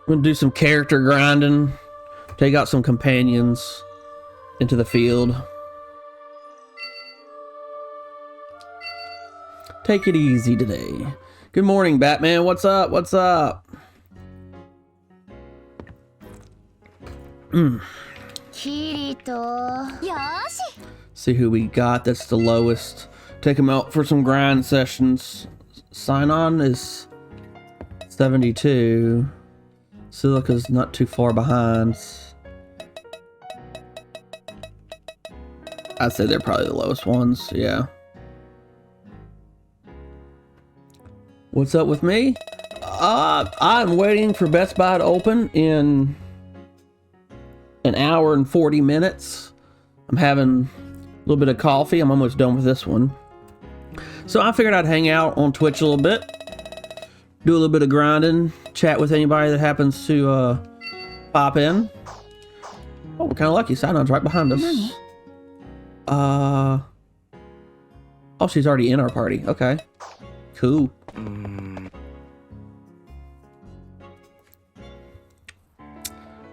I'm gonna do some character grinding, take out some companions into the field. Take it easy today. Good morning, Batman. What's up? What's up? See who we got that's the lowest. Take him out for some grind sessions. Sign on is 72. Silica's not too far behind. I'd say they're probably the lowest ones, yeah. What's up with me? I'm waiting for Best Buy to open in an hour and 40 minutes. I'm having a little bit of coffee. I'm almost done with this one. So I figured I'd hang out on Twitch a little bit, do a little bit of grinding, chat with anybody that happens to pop in. Oh, we're kind of lucky. Sidon's right behind us. Oh, she's already in our party. Okay, cool.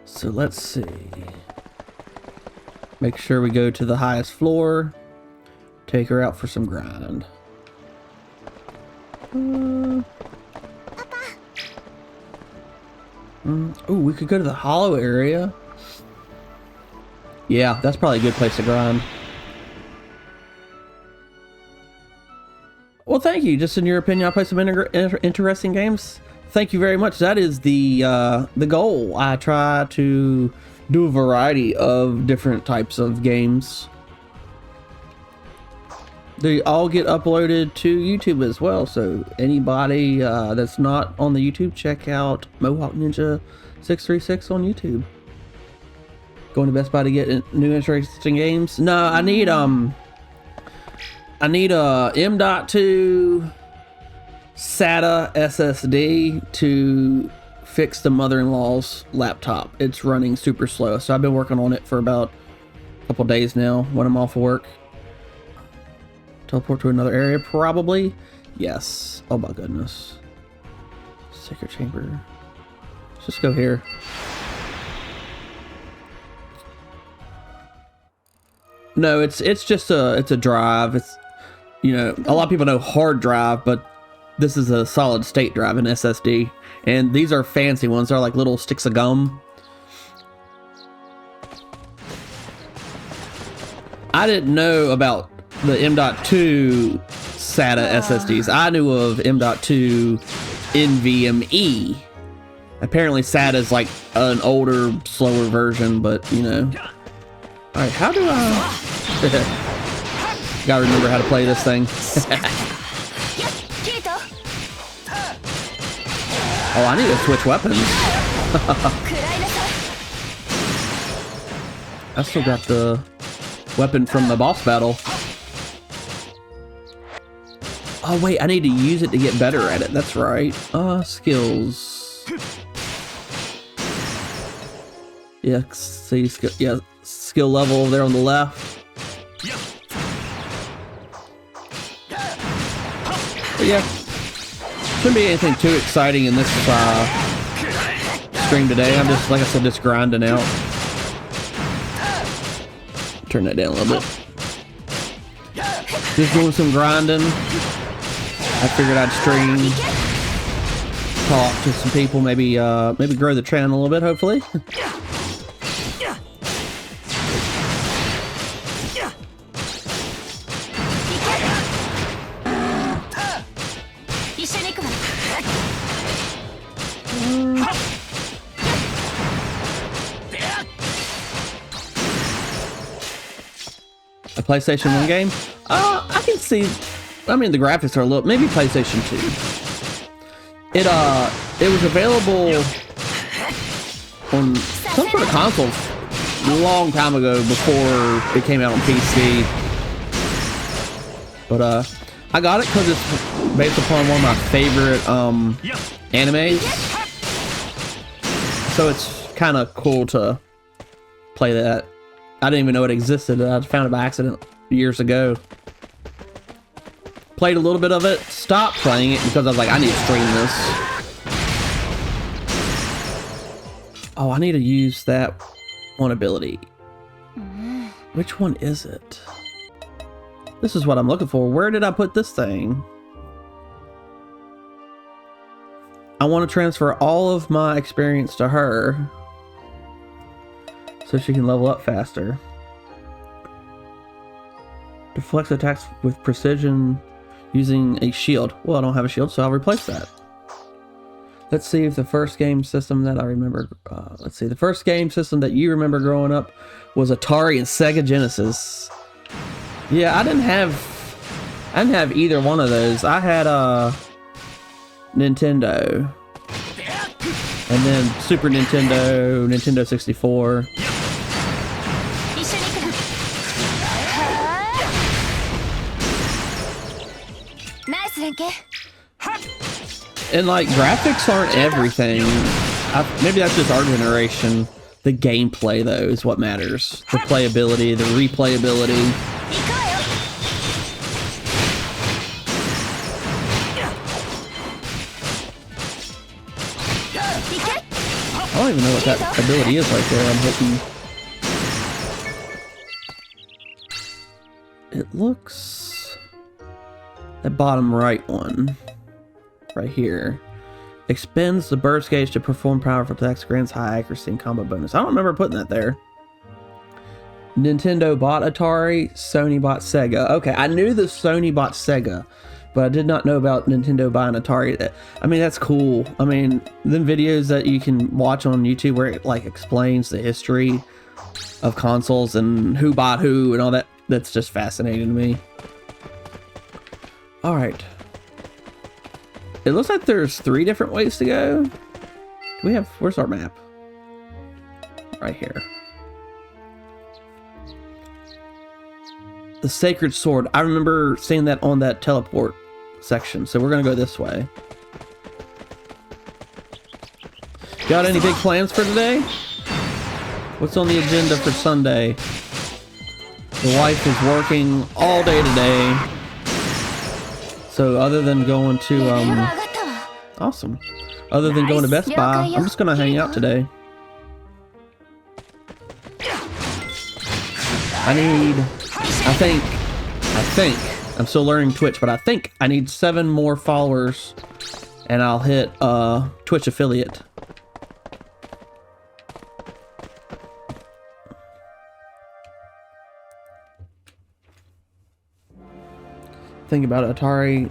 So let's see. Make sure we go to the highest floor. Take her out for some grind. Oh, we could go to the hollow area. Yeah, that's probably a good place to grind. Well, thank you. Just in your opinion, I'll play some interesting games. Thank you very much. That is the goal. I try to do a variety of different types of games. They all get uploaded to YouTube as well. So anybody that's not on the YouTube, check out Mohawk Ninja 636 on YouTube. Going to Best Buy to get new interesting games. No, I need a M.2 SATA SSD to fix the mother-in-law's laptop. It's running super slow, so I've been working on it for about a couple days now when I'm off of work. Teleport to another area, probably. Yes. Oh my goodness. Secret chamber. Let's just go here. No, it's just a drive. It's, you know, a lot of people know hard drive, but this is a solid state drive, an SSD. And these are fancy ones. They're like little sticks of gum. I didn't know about the M.2 SATA SSDs. I knew of M.2 NVMe. Apparently SATA is like an older, slower version, but you know. Alright, how do I... Gotta remember how to play this thing. Oh, I need to switch weapons. I still got the weapon from the boss battle. Oh wait, I need to use it to get better at it. That's right. Skills. Yeah, see, skill level over there on the left. But yeah, shouldn't be anything too exciting in this stream today. I'm just, like I said, just grinding out. Turn that down a little bit. Just doing some grinding. I figured I'd stream, talk to some people, maybe grow the channel a little bit, hopefully. A PlayStation 1 game? I can see. I mean, the graphics are a little. Maybe PlayStation 2. It was available on some sort of consoles a long time ago before it came out on PC. But I got it because it's based upon one of my favorite animes. So it's kind of cool to play that. I didn't even know it existed. I found it by accident years ago. Played a little bit of it, stopped playing it because I was like, I need to stream this. Oh, I need to use that one ability. Which one is it? This is what I'm looking for. Where did I put this thing? I want to transfer all of my experience to her so she can level up faster. Deflects attacks with precision using a shield. Well, I don't have a shield, so I'll replace that. Let's see if the first game system that I remember... let's see. The first game system that you remember growing up was Atari and Sega Genesis. Yeah, I didn't have either one of those. I had Nintendo. And then Super Nintendo, Nintendo 64. And like, graphics aren't everything. Maybe that's just our generation. The gameplay, though, is what matters. The playability, the replayability. I don't even know what that ability is right there. I'm hoping. It looks... that bottom right one. Right here. Expends the burst gauge to perform powerful attacks, grants high accuracy and combo bonus. I don't remember putting that there. Nintendo bought Atari, Sony bought Sega. Okay, I knew the Sony bought Sega, but I did not know about Nintendo buying Atari. I mean, that's cool. I mean, them videos that you can watch on YouTube where it like explains the history of consoles and who bought who and all that, that's just fascinating to me. All right. It looks like there's 3 different ways to go. Do we have... where's our map? Right here. The Sacred Sword. I remember seeing that on that teleport section. So we're going to go this way. Got any big plans for today? What's on the agenda for Sunday? The wife is working all day today. So other than going to, awesome. Other than going to Best Buy, I'm just gonna hang out today. I think, I'm still learning Twitch, but I think I need 7 more followers and I'll hit, Twitch affiliate. Think about it, Atari.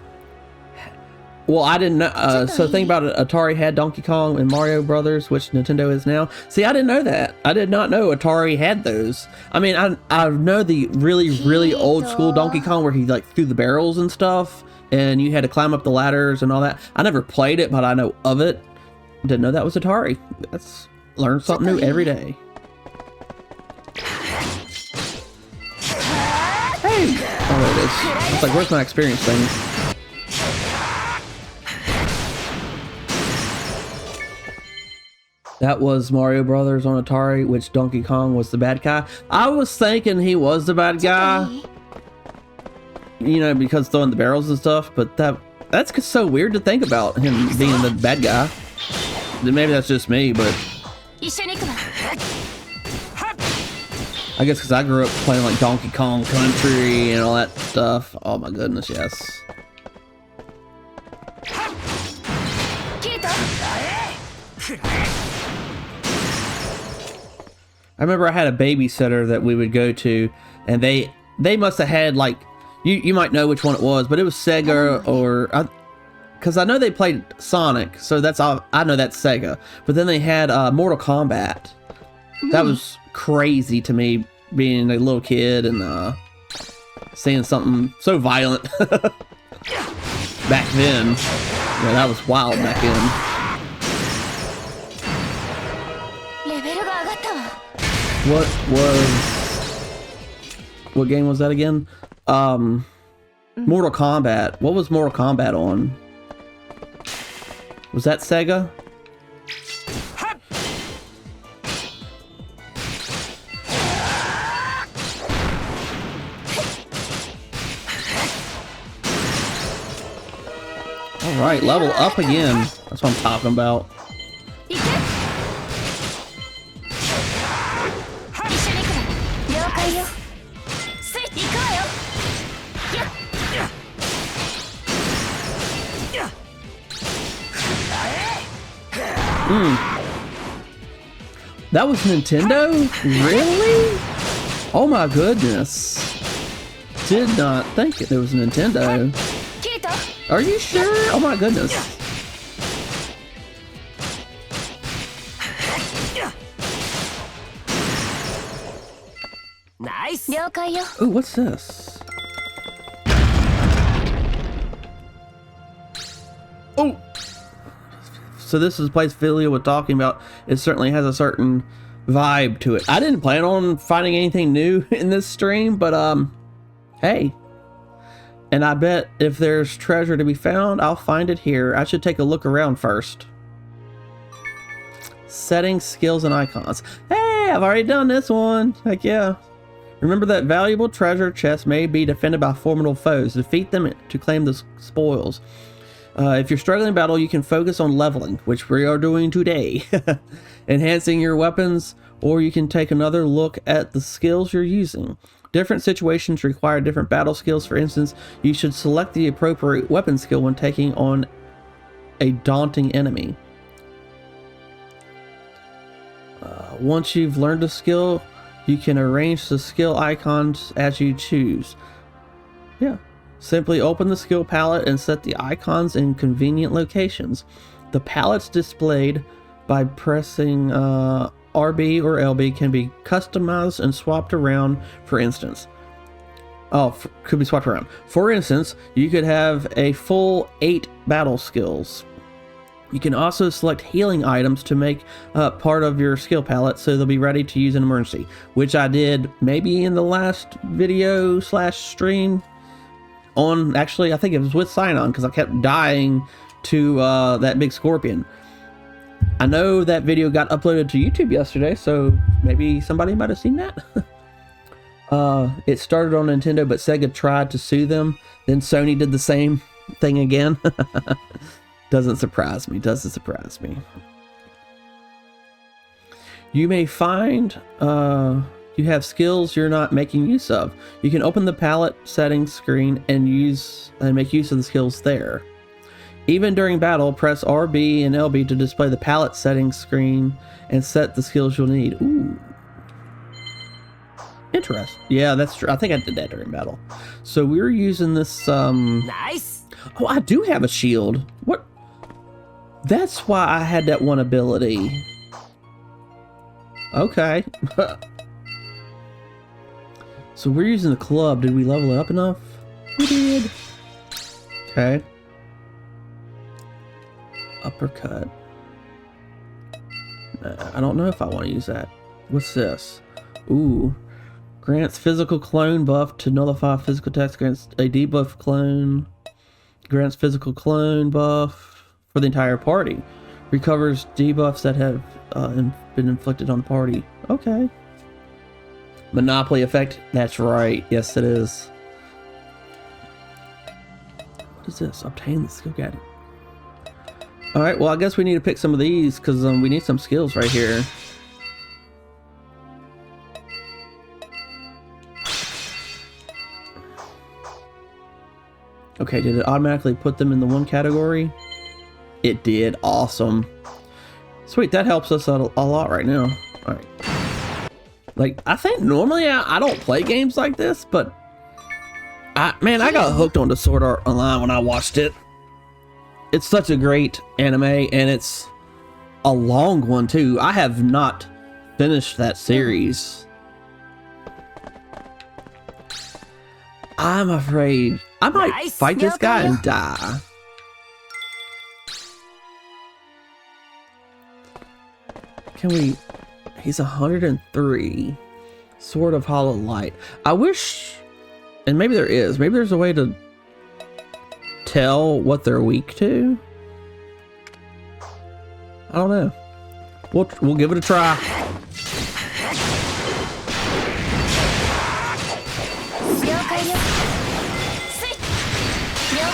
Well, I didn't know. So think about it. Atari had Donkey Kong and Mario Brothers, which Nintendo is now. See, I didn't know that. I did not know Atari had those. I mean, I know the really old school Donkey Kong where he like threw the barrels and stuff, and you had to climb up the ladders and all that. I never played it, but I know of it. Didn't know that was Atari. That's learn something new every day. Hey! Oh, there it is. It's like, where's my experience thing? That was Mario Brothers on Atari, which Donkey Kong was the bad guy. I was thinking he was the bad guy. You know, because throwing the barrels and stuff, but that's so weird to think about him being the bad guy. Maybe that's just me, but... I guess because I grew up playing like Donkey Kong Country and all that stuff. Oh my goodness, yes. I remember I had a babysitter that we would go to, and they must have had like, you might know which one it was, but it was Sega or... because I know they played Sonic, so that's all, I know that's Sega. But then they had Mortal Kombat. That was crazy to me, being a little kid and seeing something so violent back then. Yeah, that was wild back then. What game was that again? Mortal Kombat. What was Mortal Kombat on? Was that Sega? Alright, level up again. That's what I'm talking about. That was Nintendo? Really? Oh my goodness. Did not think it was Nintendo. Are you sure? Oh my goodness. Nice. Ooh, what's this? Oh! So this is a place Philia was talking about. It certainly has a certain vibe to it. I didn't plan on finding anything new in this stream, but hey. And I bet if there's treasure to be found, I'll find it here. I should take a look around first. Settings, skills, and icons. Hey, I've already done this one. Heck yeah. Remember that valuable treasure chest may be defended by formidable foes. Defeat them to claim the spoils. If you're struggling in battle, you can focus on leveling, which we are doing today. Enhancing your weapons, or you can take another look at the skills you're using. Different situations require different battle skills. For instance, you should select the appropriate weapon skill when taking on a daunting enemy. Once you've learned a skill, you can arrange the skill icons as you choose. Yeah. Simply open the skill palette and set the icons in convenient locations. The palettes displayed by pressing RB or LB can be customized and swapped around. For instance, could be swapped around. For instance, you could have a full 8 battle skills. You can also select healing items to make part of your skill palette so they'll be ready to use in emergency, which I did maybe in the last video / stream on, actually I think it was with Sign-On, because I kept dying to that big scorpion. I know that video got uploaded to YouTube yesterday, so maybe somebody might have seen that. It started on Nintendo, but Sega tried to sue them. Then Sony did the same thing again. Doesn't surprise me. Doesn't surprise me. You may find you have skills you're not making use of. You can open the palette settings screen and make use of the skills there. Even during battle, press RB and LB to display the palette settings screen and set the skills you'll need. Ooh. Interesting. Yeah, that's true. I think I did that during battle. So we're using this Nice. Oh, I do have a shield. What? That's why I had that one ability. Okay. So we're using the club. Did we level it up enough? We did. Okay. Uppercut. Nah, I don't know if I want to use that. What's this? Ooh. Grants physical clone buff to nullify physical attacks against a debuff clone. Grants physical clone buff for the entire party. Recovers debuffs that have been inflicted on the party. Okay. Monopoly effect. That's right. Yes, it is. What is this? Obtain the skill guide. Alright, well, I guess we need to pick some of these because we need some skills right here. Okay, did it automatically put them in the one category? It did. Awesome. Sweet, that helps us out a lot right now. Alright. Like, I think normally I don't play games like this, but man, I got hooked on the Sword Art Online when I watched it. It's such a great anime, and it's a long one too. I have not finished that series. I'm afraid I might fight this guy and die. Can we? He's 103. Sword of Hollow Light. I wish, and maybe there is. Maybe there's a way to tell what they're weak to. I don't know. We'll give it a try.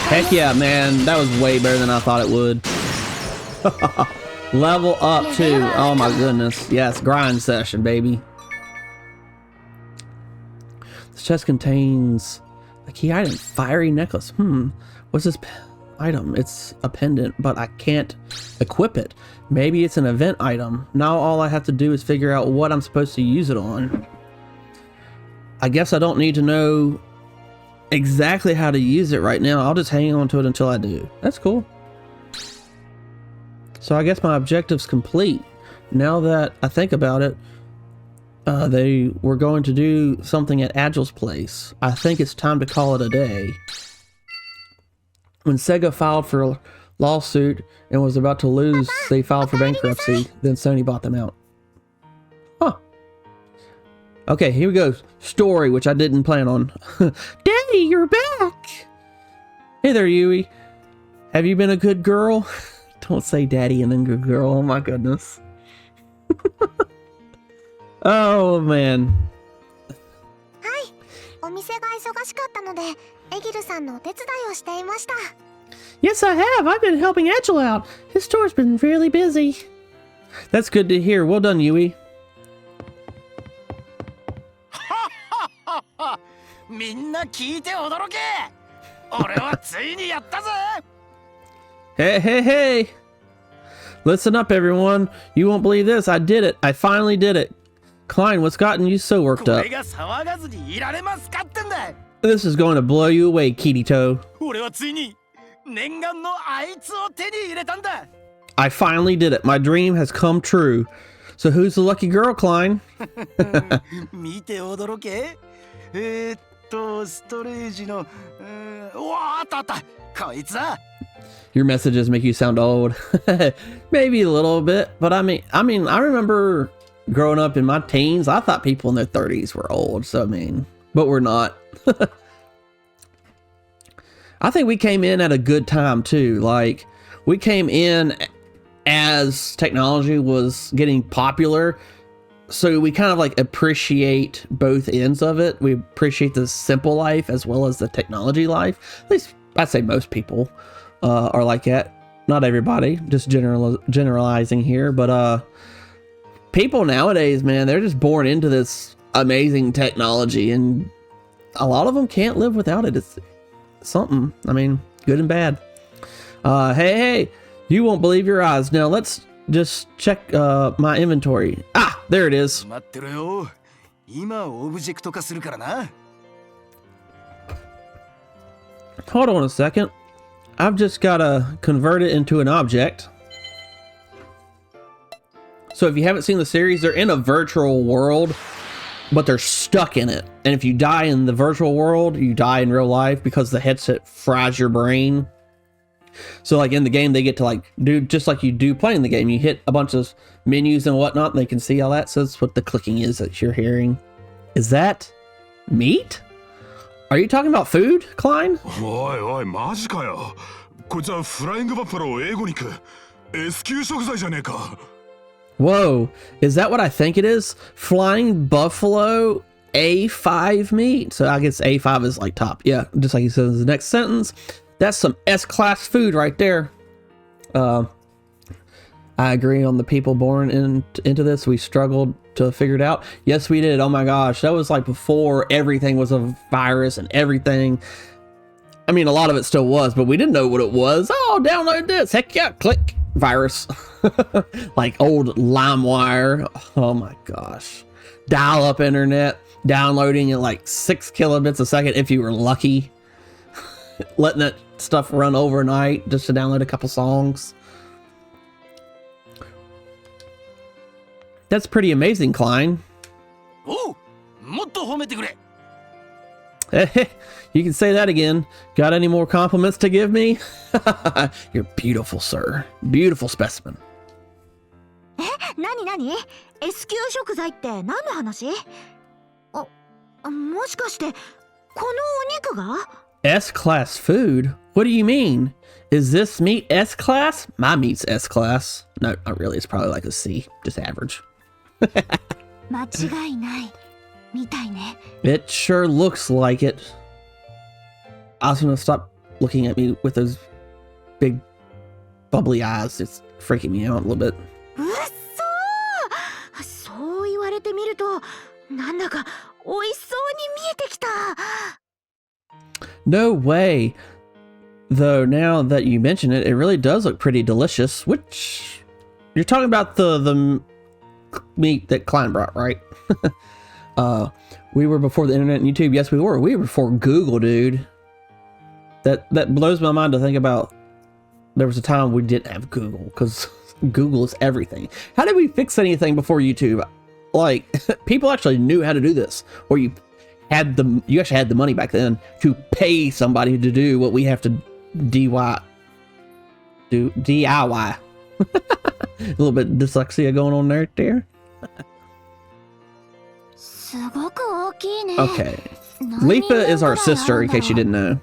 Heck yeah, man. That was way better than I thought it would. Level up too. Oh my goodness. Yes, grind session, baby. This chest contains a key item. Fiery necklace. What's this? item. It's a pendant, but I can't equip it. Maybe it's an event item. Now all I have to do is figure out what I'm supposed to use it on. I guess I don't need to know exactly how to use it right now. I'll just hang on to it until I do. That's cool. So I guess my objective's complete. Now that I think about it, they were going to do something at Agile's place. I think it's time to call it a day. When Sega filed for a lawsuit and was about to lose, they filed for bankruptcy. Then Sony bought them out. Huh. Okay, here we go. Story, which I didn't plan on. Daddy, you're back! Hey there, Yui. Have you been a good girl? Don't say daddy and then good girl. Oh my goodness. Oh man. Hi. お店が忙しかったので、エギルさんのお手伝いをしていました。 Yes, I have. I've been helping Agile out. His store's been really busy. That's good to hear. Well done, Yui. みんな聞いて驚け。俺はついにやったぜ。 Hey, hey, hey. Listen up, everyone. You won't believe this. I did it. I finally did it. Klein, what's gotten you so worked up? これが騒がずにいられますかってんだ。 This is going to blow you away, Kirito. 俺はついに念願のあいつを手に入れたんだ。 I finally did it. My dream has come true. So who's the lucky girl, Klein? 見て驚け。ストレージの、うわあったあった。こいつだ。 Your messages make you sound old. Maybe a little bit, but I mean, I remember growing up in my teens, I thought people in their 30s were old. So I mean, but we're not. I think we came in at a good time too. Like we came in as technology was getting popular. So we kind of like appreciate both ends of it. We appreciate the simple life as well as the technology life. At least I'd say most people are like that. Not everybody, just generalizing here, but people nowadays, man, they're just born into this amazing technology, and a lot of them can't live without it. It's something, I mean, good and bad. Hey, you won't believe your eyes. Now let's just check my inventory. Ah, there it is. 待ってろよ。今オブジェクト化するからな。 Hold on a second. I've just got to convert it into an object. So if you haven't seen the series, they're in a virtual world, but they're stuck in it. And if you die in the virtual world, you die in real life because the headset fries your brain. So like in the game, they get to like do just like you do playing the game. You hit a bunch of menus and whatnot, and they can see all that. So that's what the clicking is that you're hearing. Is that meat? Are you talking about food, Klein? おいおいマジかよ。こいつはフライングバッファロー英語肉。S 級食材じゃねえか。 Whoa, is that what I think it is? Flying buffalo A5 meat. So I guess A5 is like top. Yeah, just like he says in the next sentence. That's some S-class food right there. I agree on the people born into this. We struggled to figure it out. Yes, we did. Oh my gosh. That was like before everything was a virus and everything. I mean, a lot of it still was, but we didn't know what it was. Oh, download this. Heck yeah. Click. Virus. Like old LimeWire. Oh my gosh. Dial-up internet. Downloading at like 6 kilobits a second if you were lucky. Letting that stuff run overnight just to download a couple songs. That's pretty amazing, Klein. Oh, もっと褒めてくれ。 You can say that again. Got any more compliments to give me? You're beautiful, sir. Beautiful specimen. 何 S 級食材って何の話？もしかしてこのお肉が？ S-class food? What do you mean? Is this meat S-class? My meat's S-class. No, not really. It's probably like a C. Just average. 間違いないみたいね。 It sure looks like it. I was gonna stop looking at me with those big bubbly eyes. It's freaking me out a little bit. うっそー。そう言われてみるとなんだか美味しそうに見えてきた。 No way. Though now that you mention it, it really does look pretty delicious. Which you're talking about the meat that Klein brought, right? We were before the internet and YouTube. Yes, we were. We were before Google, dude. That blows my mind to think about. There was a time we didn't have Google because Google is everything. How did we fix anything before YouTube? Like, people actually knew how to do this, or you actually had the money back then to pay somebody to do what we have to DIY. A little bit of dyslexia going on there. Okay. Lipa is our sister, in case you didn't know.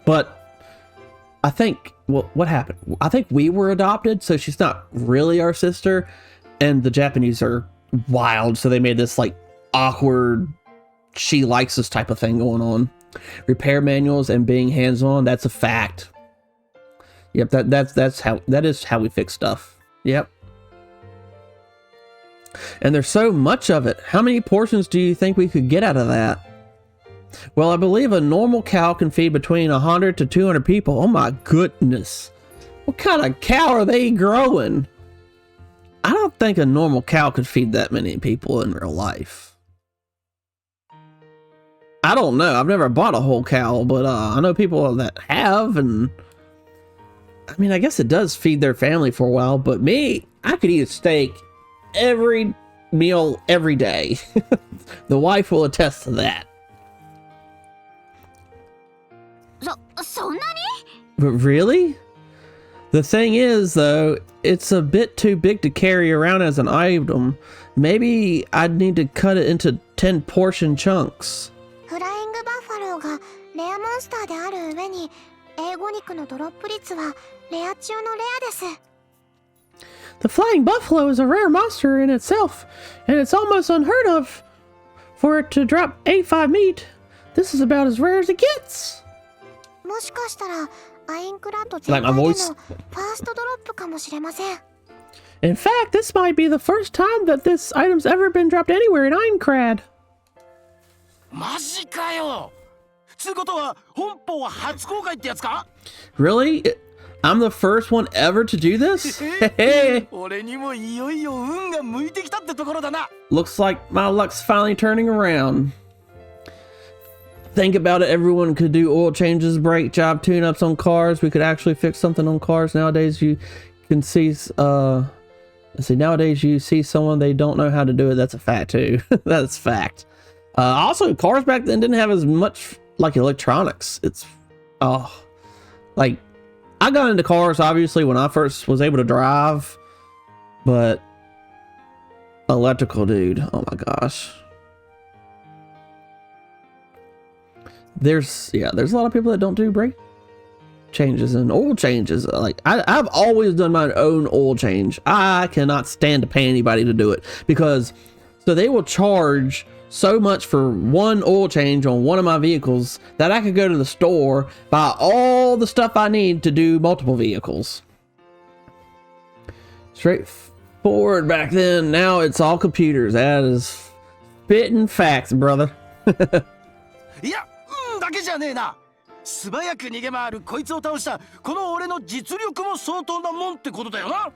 But I think, well, what happened? I think we were adopted, so she's not really our sister. And the Japanese are wild, so they made this like awkward, she likes us type of thing going on. Repair manuals and being hands-on, that's a fact. Yep, that is how we fix stuff. Yep. And there's so much of it. How many portions do you think we could get out of that? Well, I believe a normal cow can feed between 100 to 200 people. Oh my goodness. What kind of cow are they growing? I don't think a normal cow could feed that many people in real life. I don't know. I've never bought a whole cow, but I know people that have, and I mean, I guess it does feed their family for a while, but me, I could eat a steak every meal every day. The wife will attest to that. But really? The thing is, though, it's a bit too big to carry around as an item. Maybe I'd need to cut it into 10 portion chunks. Flying buffalo がレアモンスターである上に、英語肉のドロップ率はレア中のレアです。The flying buffalo is a rare monster in itself, and it's almost unheard of for it to drop A5 meat. This is about as rare as it gets. もしかしたらアインクラッド全体でのファーストドロップかもしれません。In fact, this might be the first time that this item's ever been dropped anywhere in Aincrad. マジかよ。つうことは本邦は初公開ってやつか？ Really? I'm the first one ever to do this?俺にもいよいよ運が向いてきたってところだな。 Looks like my luck's finally turning around. Think about it, everyone could do oil changes, brake job, tune-ups on cars. We could actually fix something on cars. Nowadays you can see, nowadays you see someone, they don't know how to do it. That's a fact too. That's a fact. Also, cars back then didn't have as much like electronics. It's, like, I got into cars obviously when I first was able to drive, but electrical, dude, oh my gosh. There's a lot of people that don't do brake changes and oil changes. Like I've always done my own oil change. I cannot stand to pay anybody to do it because so they will charge so much for one oil change on one of my vehicles that I could go to the store, buy all the stuff I need to do multiple vehicles. Straightforward back then. Now it's all computers. That is spitting facts, brother. いや、だけじゃねえな。素早く逃げ回るこいつを倒したこの俺の実力も相当なもんってことだよな。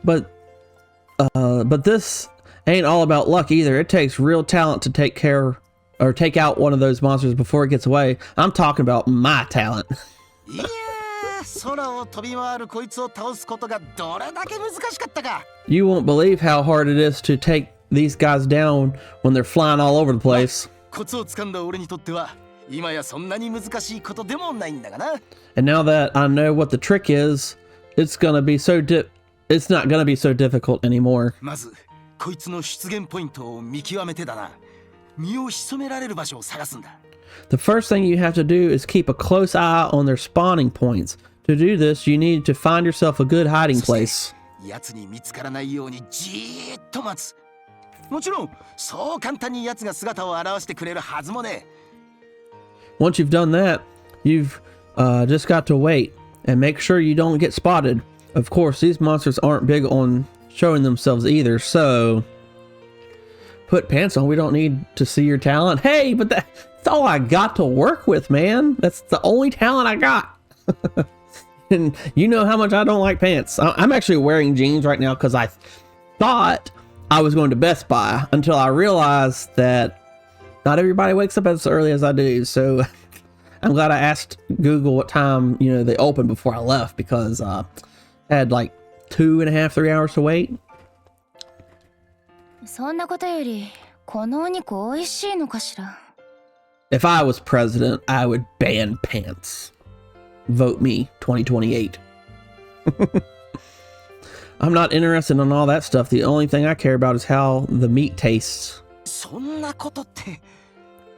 But this ain't all about luck either. It takes real talent to take care or take out one of those monsters before it gets away. I'm talking about my talent. いやー、空を飛び回るこいつを倒すことがどれだけ難しかったか。You won't believe how hard it is to take these guys down when they're flying all over the place. コツを掴んだ俺にとっては今やそんなに難しいことでもないんだがな。 And now that I know what the trick is, it's not gonna be so difficult anymore. まずこいつの出現ポイントを見極めてだな。身を潜められる場所を探すんだ。 The first thing you have to do is keep a close eye on their spawning points. To do this, you need to find yourself a good hiding place. 奴に見つからないようにじーっと待つ。もちろんそう簡単に奴が姿を現してくれるはずもね。 Once you've done that, you've just got to wait and make sure you don't get spotted. Of course, these monsters aren't big on showing themselves either, so put pants on. We don't need to see your talent. Hey, but That's all I got to work with, man. That's the only talent I got. And you know how much I don't like pants. I'm actually wearing jeans right now because I thought I was going to Best Buy until I realized that not everybody wakes up as early as I do. So I'm glad I asked Google what time, they open before I left, because I had like 2.5, 3 hours to wait. そんなことより、このお肉美味しいのかしら? If I was president, I would ban pants. Vote me, 2028. I'm not interested in all that stuff. The only thing I care about is how the meat tastes. そんなことって、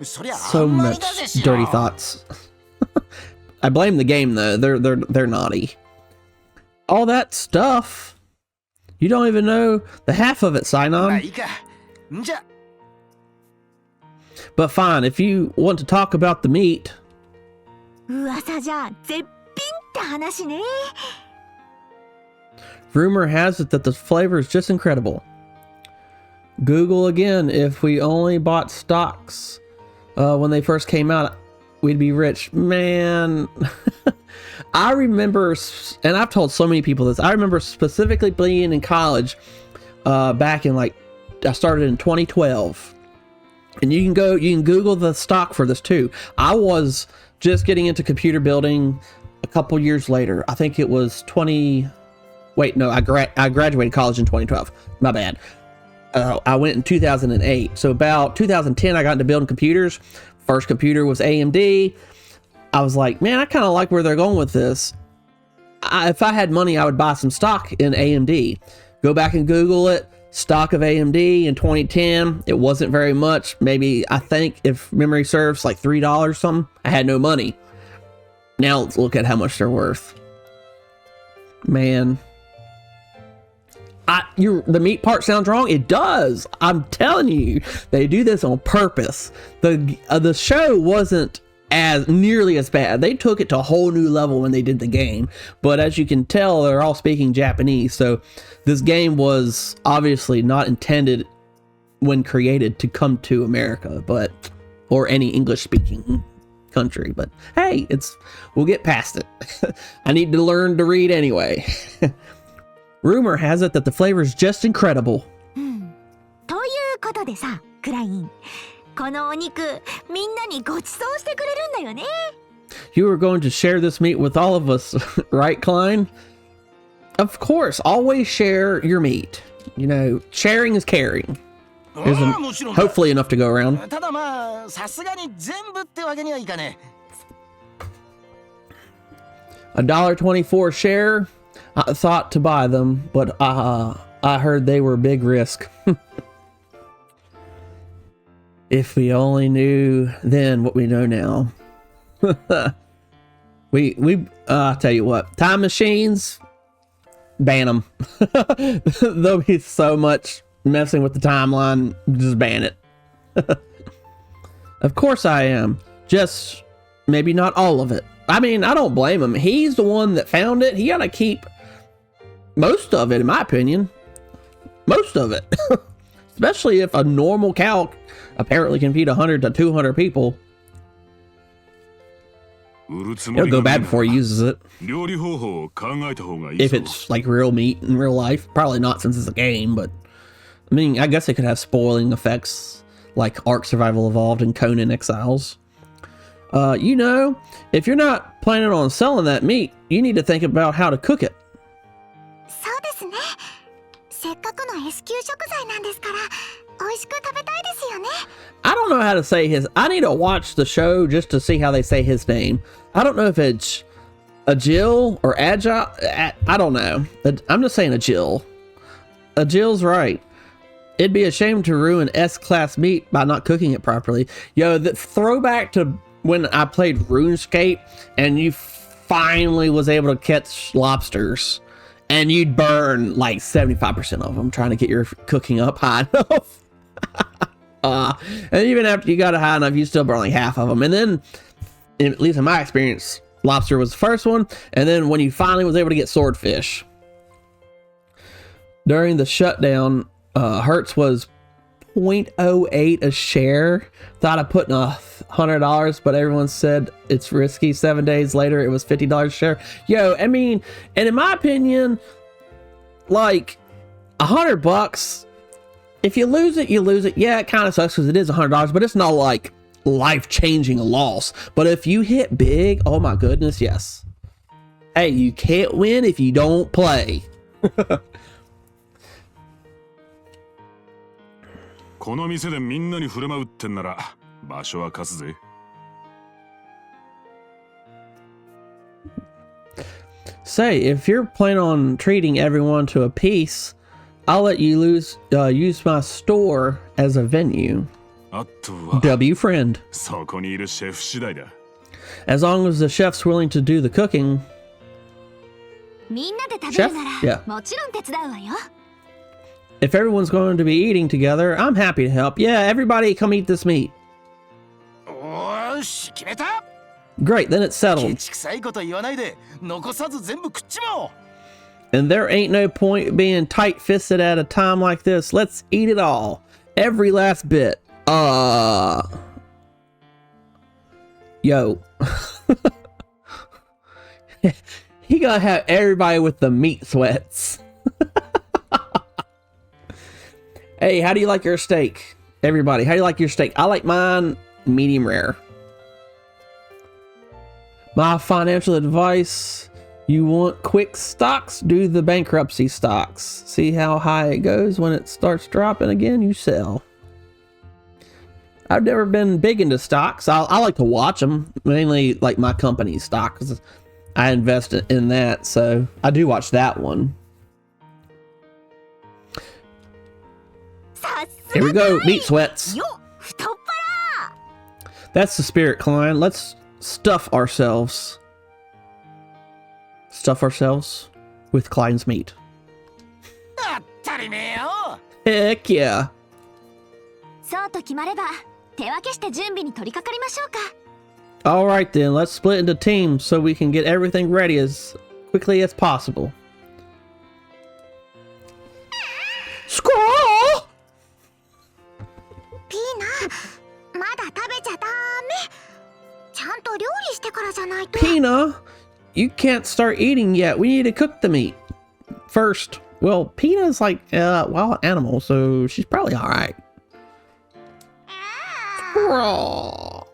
そりゃあ So んまり much だぜし dirty thoughts. I blame the game though. They're naughty. All that stuff. You don't even know the half of it, まあ Sainon. いいか。んじゃ、 But fine, if you want to talk about the meat. 噂じゃ絶品って話ね。 Rumor has it that the flavor is just incredible. Google again. If we only bought stocks when they first came out, we'd be rich. Man, I remember, and I've told so many people this, I remember specifically being in college back in I started in 2012. And you can Google the stock for this too. I was just getting into computer building a couple years later. I think it was I graduated college in 2012. My bad. I went in 2008. So about 2010, I got into building computers. First computer was AMD. I was like, man, I kind of like where they're going with this. If I had money, I would buy some stock in AMD. Go back and Google it. Stock of AMD in 2010. It wasn't very much. Maybe, I think, if memory serves, like $3 something. I had no money. Now let's look at how much they're worth. Man. The meat part sounds wrong. It does. I'm telling you, they do this on purpose. The show wasn't as nearly as bad. They took it to a whole new level when they did the game. But as you can tell, they're all speaking Japanese. So this game was obviously not intended when created to come to America, or any English speaking country. But hey, we'll get past it. I need to learn to read anyway. Rumor has it that the flavor is just incredible. ということでさ、クライン。このお肉、みんなにごちそうしてくれるんだよね。You are going to share this meat with all of us, right, Klein? Of course, always share your meat. Sharing is caring. There's もちろんだ。 hopefully enough to go around. ただまあ、さすがに全部ってわけにはいかねえ。 $1.24 share. I thought to buy them, but I heard they were big risk. If we only knew then what we know now. I'll tell you what, time machines, ban them. There'll be so much messing with the timeline, just ban it. Of course I am, just maybe not all of it. I mean, I don't blame him. He's the one that found it. He gotta keep most of it, in my opinion. Most of it. Especially if a normal cow apparently can feed 100 to 200 people. It'll go bad before he uses it. If it's like real meat in real life. Probably not, since it's a game, but I mean, I guess it could have spoiling effects like Ark Survival Evolved and Conan Exiles. If you're not planning on selling that meat, you need to think about how to cook it. そうですね。せっかくの S 級食材なんですから、美味しく食べたいですよね。 I don't know how to say I need to watch the show just to see how they say his name. I don't know if it's Agil or Agile. I don't know. I'm just saying Agil. Agil's right. It'd be a shame to ruin S-class meat by not cooking it properly. Yo, the throwback to when I played RuneScape and you finally was able to catch lobsters and you'd burn like 75% of them trying to get your cooking up high enough. And even after you got it high enough, you still burn like half of them. And then, at least in my experience, lobster was the first one. And then when you finally was able to get swordfish. During the shutdown, Hertz was 0.08 a share. Thought of putting $100, but everyone said it's risky. 7 days later, it was $50 a share. Yo, I mean, and in my opinion, like $100, if you lose it, you lose it. Yeah, it kind of sucks because it is $100, but it's not like life-changing loss. But if you hit big, oh my goodness, yes. Hey, you can't win if you don't play. この店でみんなに振る舞うってんなら場所は貸すぜ。Say, if you're planning on treating everyone to a piece, I'll let you use my store as a venue. あとは W friend. そこにいるシェフ次第だ。As long as the chef's willing to do the cooking. みんなで食べるなら Yeah. もちろん手伝うわよ。If everyone's going to be eating together, I'm happy to help. Yeah, everybody come eat this meat. おーし、決めた。 Great, then it's ケ settled. チくさいこと言わないで、残さず全部食っちまおう。 And there ain't no point being tight-fisted at a time like this. Let's eat it all. Every last bit. Yo. He gonna have everybody with the meat sweats. Hey, how do you like your steak? Everybody, how do you like your steak? I like mine medium rare. My financial advice: you want quick stocks, do the bankruptcy stocks. See how high it goes. When it starts dropping again, you sell. I've never been big into stocks. I like to watch them, mainly like my company's stock, because I invest in that, so I do watch that one. Here we go, meat sweats. よっ太っ腹 That's the spirit, Klein. Let's stuff ourselves. Stuff ourselves with Klein's meat. 当たりめえよ。 Heck yeah. そうと決まれば手分けして準備に取り掛かりましょうか。 All right then, let's split into teams so we can get everything ready as quickly as possible. Squall! ピーナ、まだ食べちゃダメ。ちゃんと料理してからじゃないと。 Pina, you can't start eating yet. We need to cook the meat first. Well, Pina's like a wild animal, so she's probably all right. Raw.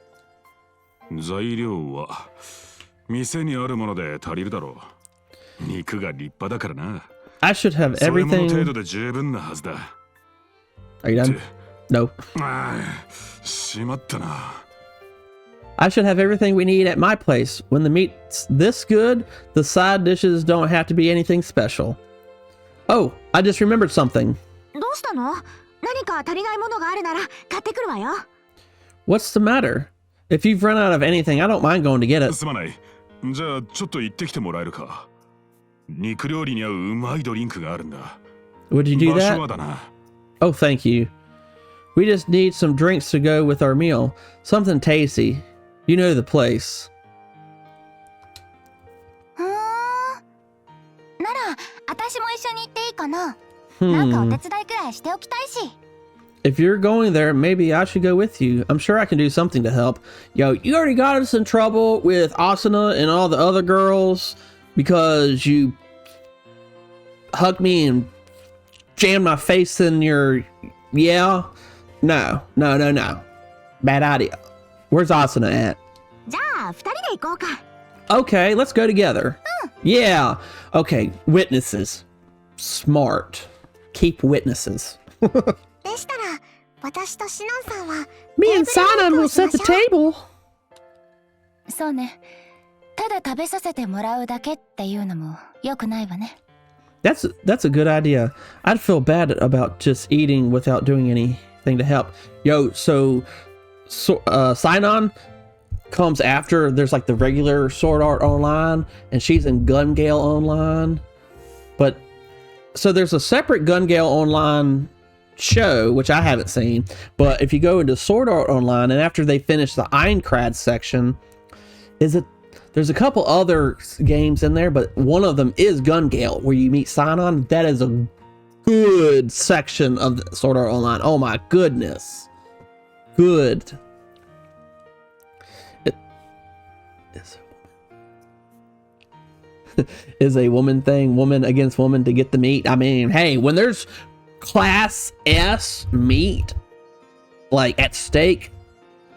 材料は店にあるもので足りるだろう。肉が立派だからな。 I should have それもの程 everything. 度で十分なはずだ。 Are you done? No. ああ、しまったな。 I should have everything we need at my place. When the meat's this good, the side dishes don't have to be anything special. Oh, I just remembered something. どうしたの？何か足りないものがあるなら買ってくるわよ。 What's the matter? If you've run out of anything, I don't mind going to get it. すまない。じゃあちょっと行ってきてもらえるか。肉料理に合ううまいドリンクがあるんだ。 Would you do 場所 that? はだな。 Oh, thank you. We just need some drinks to go with our meal. Something tasty. You know the place. ふーん。なら私も一緒に行っていいかな。なんかお手伝いくらいしておきたいし。 If you're going there, maybe I should go with you. I'm sure I can do something to help. Yo, you already got us in trouble with Asuna and all the other girls because you hugged me and jammed my face in your... Yeah? No. Bad idea. Where's Asuna at? じゃあ二人で行こうか。 Okay, let's go together. Yeah. Okay, witnesses. Smart. Keep witnesses. でしたら、私とシノンさんは Me and Sanan will set the table. そうね。ただ食べさせてもらうだけっていうのも良くないわね。That's a good idea. I'd feel bad about just eating without doing anything to help. Yo, so Sinon comes after there's like the regular Sword Art Online, and she's in Gun Gale Online. But so there's a separate Gun Gale Online show, which I haven't seen. But if you go into Sword Art Online, and after they finish the Aincrad section, there's a couple other games in there, but one of them is Gun Gale, where you meet Sinon. That is a good section of the Sword Art Online. Oh my goodness. Good. It is a woman thing, woman against woman to get the meat. I mean, hey, when there's class S meat like at stake,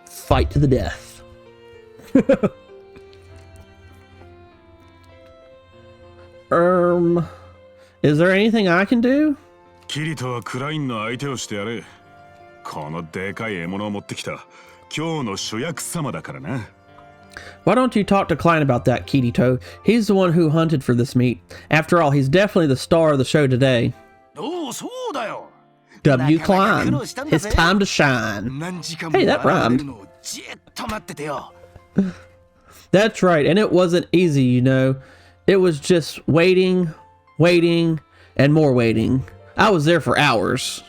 fight to the death. Is there anything I can do? キリトはクラインの相手をしてやれ。このでかい獲物を持ってきた今日の主役様だからな。Why don't you talk to Klein about that, Kirito? He's the one who hunted for this meat. After all, he's definitely the star of the show today. おお、そうだよ。 W. Klein. It's time to shine. Hey, that rhymed. じっと待っててよ。 That's right, and it wasn't easy, you know. It was just waiting, waiting, and more waiting. I was there for hours.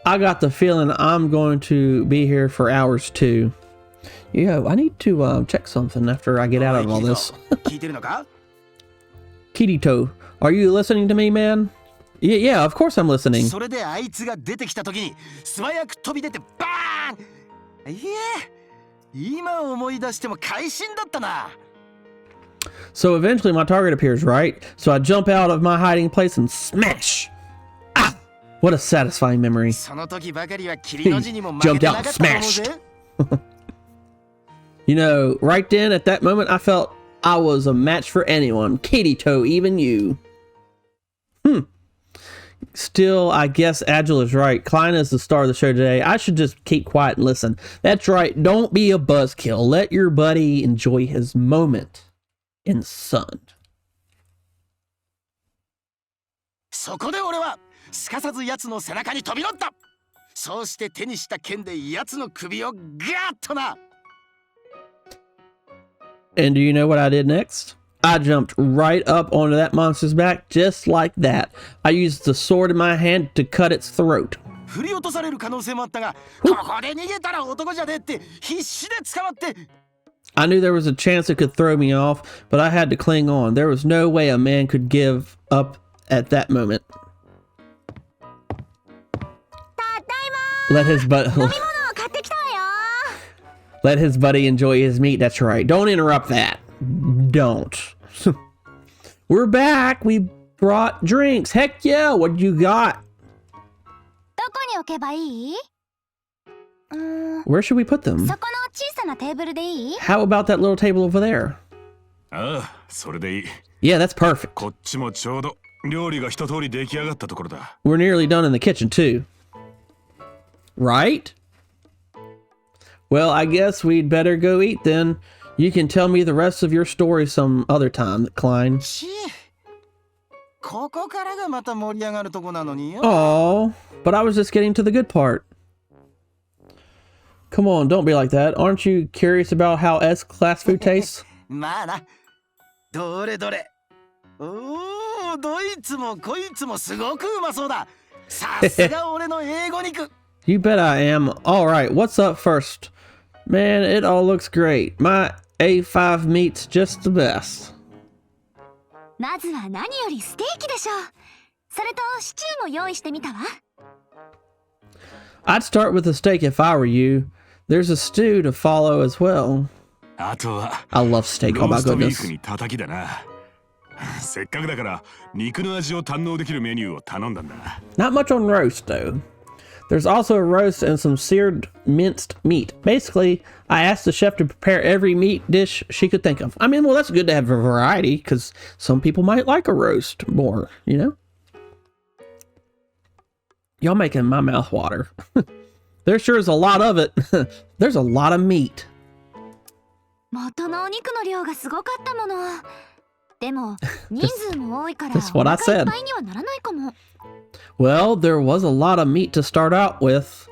I got the feeling I'm going to be here for hours too. Yeah, I need to check something after I get out of all this. 聞いてるのか? Kirito, are you listening to me, man? Yeah, of course I'm listening. それであいつが出てきた時に素早く飛び出てバーン。いえ、今思い出しても会心だったな。 So eventually my target appears, right? So I jump out of my hiding place and smash. Ah! What a satisfying memory. その時ばかりは霧の字にも負け Jumped て out な and かったと思うぜ。 smashed. You know, right then at that moment I felt I was a match for anyone. Kirito, even you. Still, I guess Agile is right. Klein is the star of the show today. I should just keep quiet and listen. That's right. Don't be a buzzkill. Let your buddy enjoy his moment in the sun. そこで俺はすかさず奴の背中に飛び乗った。そうして手にした剣で奴の首をガーッとな。 And do you know what I did next? I jumped right up onto that monster's back just like that. I used the sword in my hand to cut its throat. 振り落とされる可能性もあったが、ここで逃げたら男じゃねえって必死で捕まって。 I knew there was a chance it could throw me off, but I had to cling on. There was no way a man could give up at that moment. Let his Let his buddy enjoy his meat. That's right. Don't interrupt that. Don't. We're back. We brought drinks. Heck yeah. What you got? どこに置けばいい? Where should we put them? そこの小さなテーブルでいい? How about that little table over there? ああ、それでいい。 Yeah, that's perfect. こっちもちょうど料理が一通り出来上がったところだ。 We're nearly done in the kitchen too. Right? Well, I guess we'd better go eat then. You can tell me the rest of your story some other time, Klein. ここからがまた盛り上がるとこなのによ。 Oh, but I was just getting to the good part. Come on, don't be like that. Aren't you curious about how S-class food tastes? まあな。どれどれ。おお、どいつもこいつもすごくうまそうだ。さすが俺の英語肉。 You bet I am. All right, what's up first? Man, it all looks great. My A5 meat's just the best. まずは何よりステーキでしょ。それとシチューも用意してみたわ。 I'd start with a steak if I were you. There's a stew to follow as well. あとは I love steak, ロ oh ー my ストビー goodness. フに叩きだな。せっかくだから肉の味を堪能できるメニューを頼んだんだ。 Not much on roast, though. There's also a roast and some seared minced meat. Basically, I asked the chef to prepare every meat dish she could think of. I mean, well, that's good to have a variety, because some people might like a roast more, you know? Y'all making my mouth water. There sure is a lot of it. There's a lot of meat. 元のお肉の量がすごかったもの。でも人数も多いから That's what I お腹い said. っぱいにはならないかも。 Well, there was a lot of meat to start out with.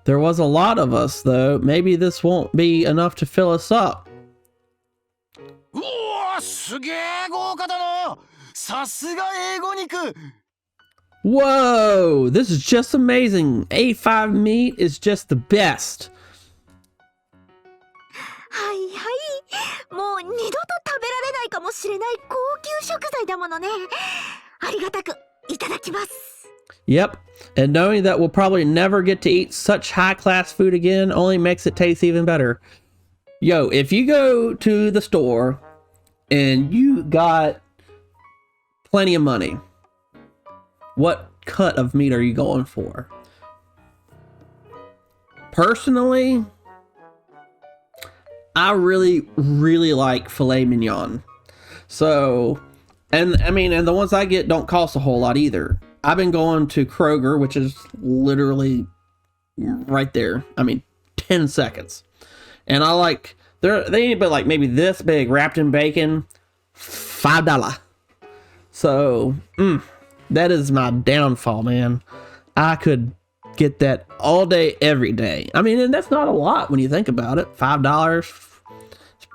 There was a lot of us, though. Maybe this won't be enough to fill us up. うわ、すげえ豪華だな。さすが英語肉。 Whoa, this is just amazing. A5 meat is just the best. はいはい。もう二度と食べられないかもしれない高級食材だものね。ありがたくいただきます。 Yep. And knowing that we'll probably never get to eat such high-class food again only makes it taste even better. Yo, if you go to the store and you got plenty of money, what cut of meat are you going for? Personally, I really like filet mignon. So, and I mean, and the ones I get don't cost a whole lot either. I've been going to Kroger, which is literally right there. I mean, 10 seconds. And I like, they ain't but like maybe this big wrapped in bacon, $5. So, that is my downfall, man. I could get that all day, every day. I mean, and that's not a lot when you think about it. $5.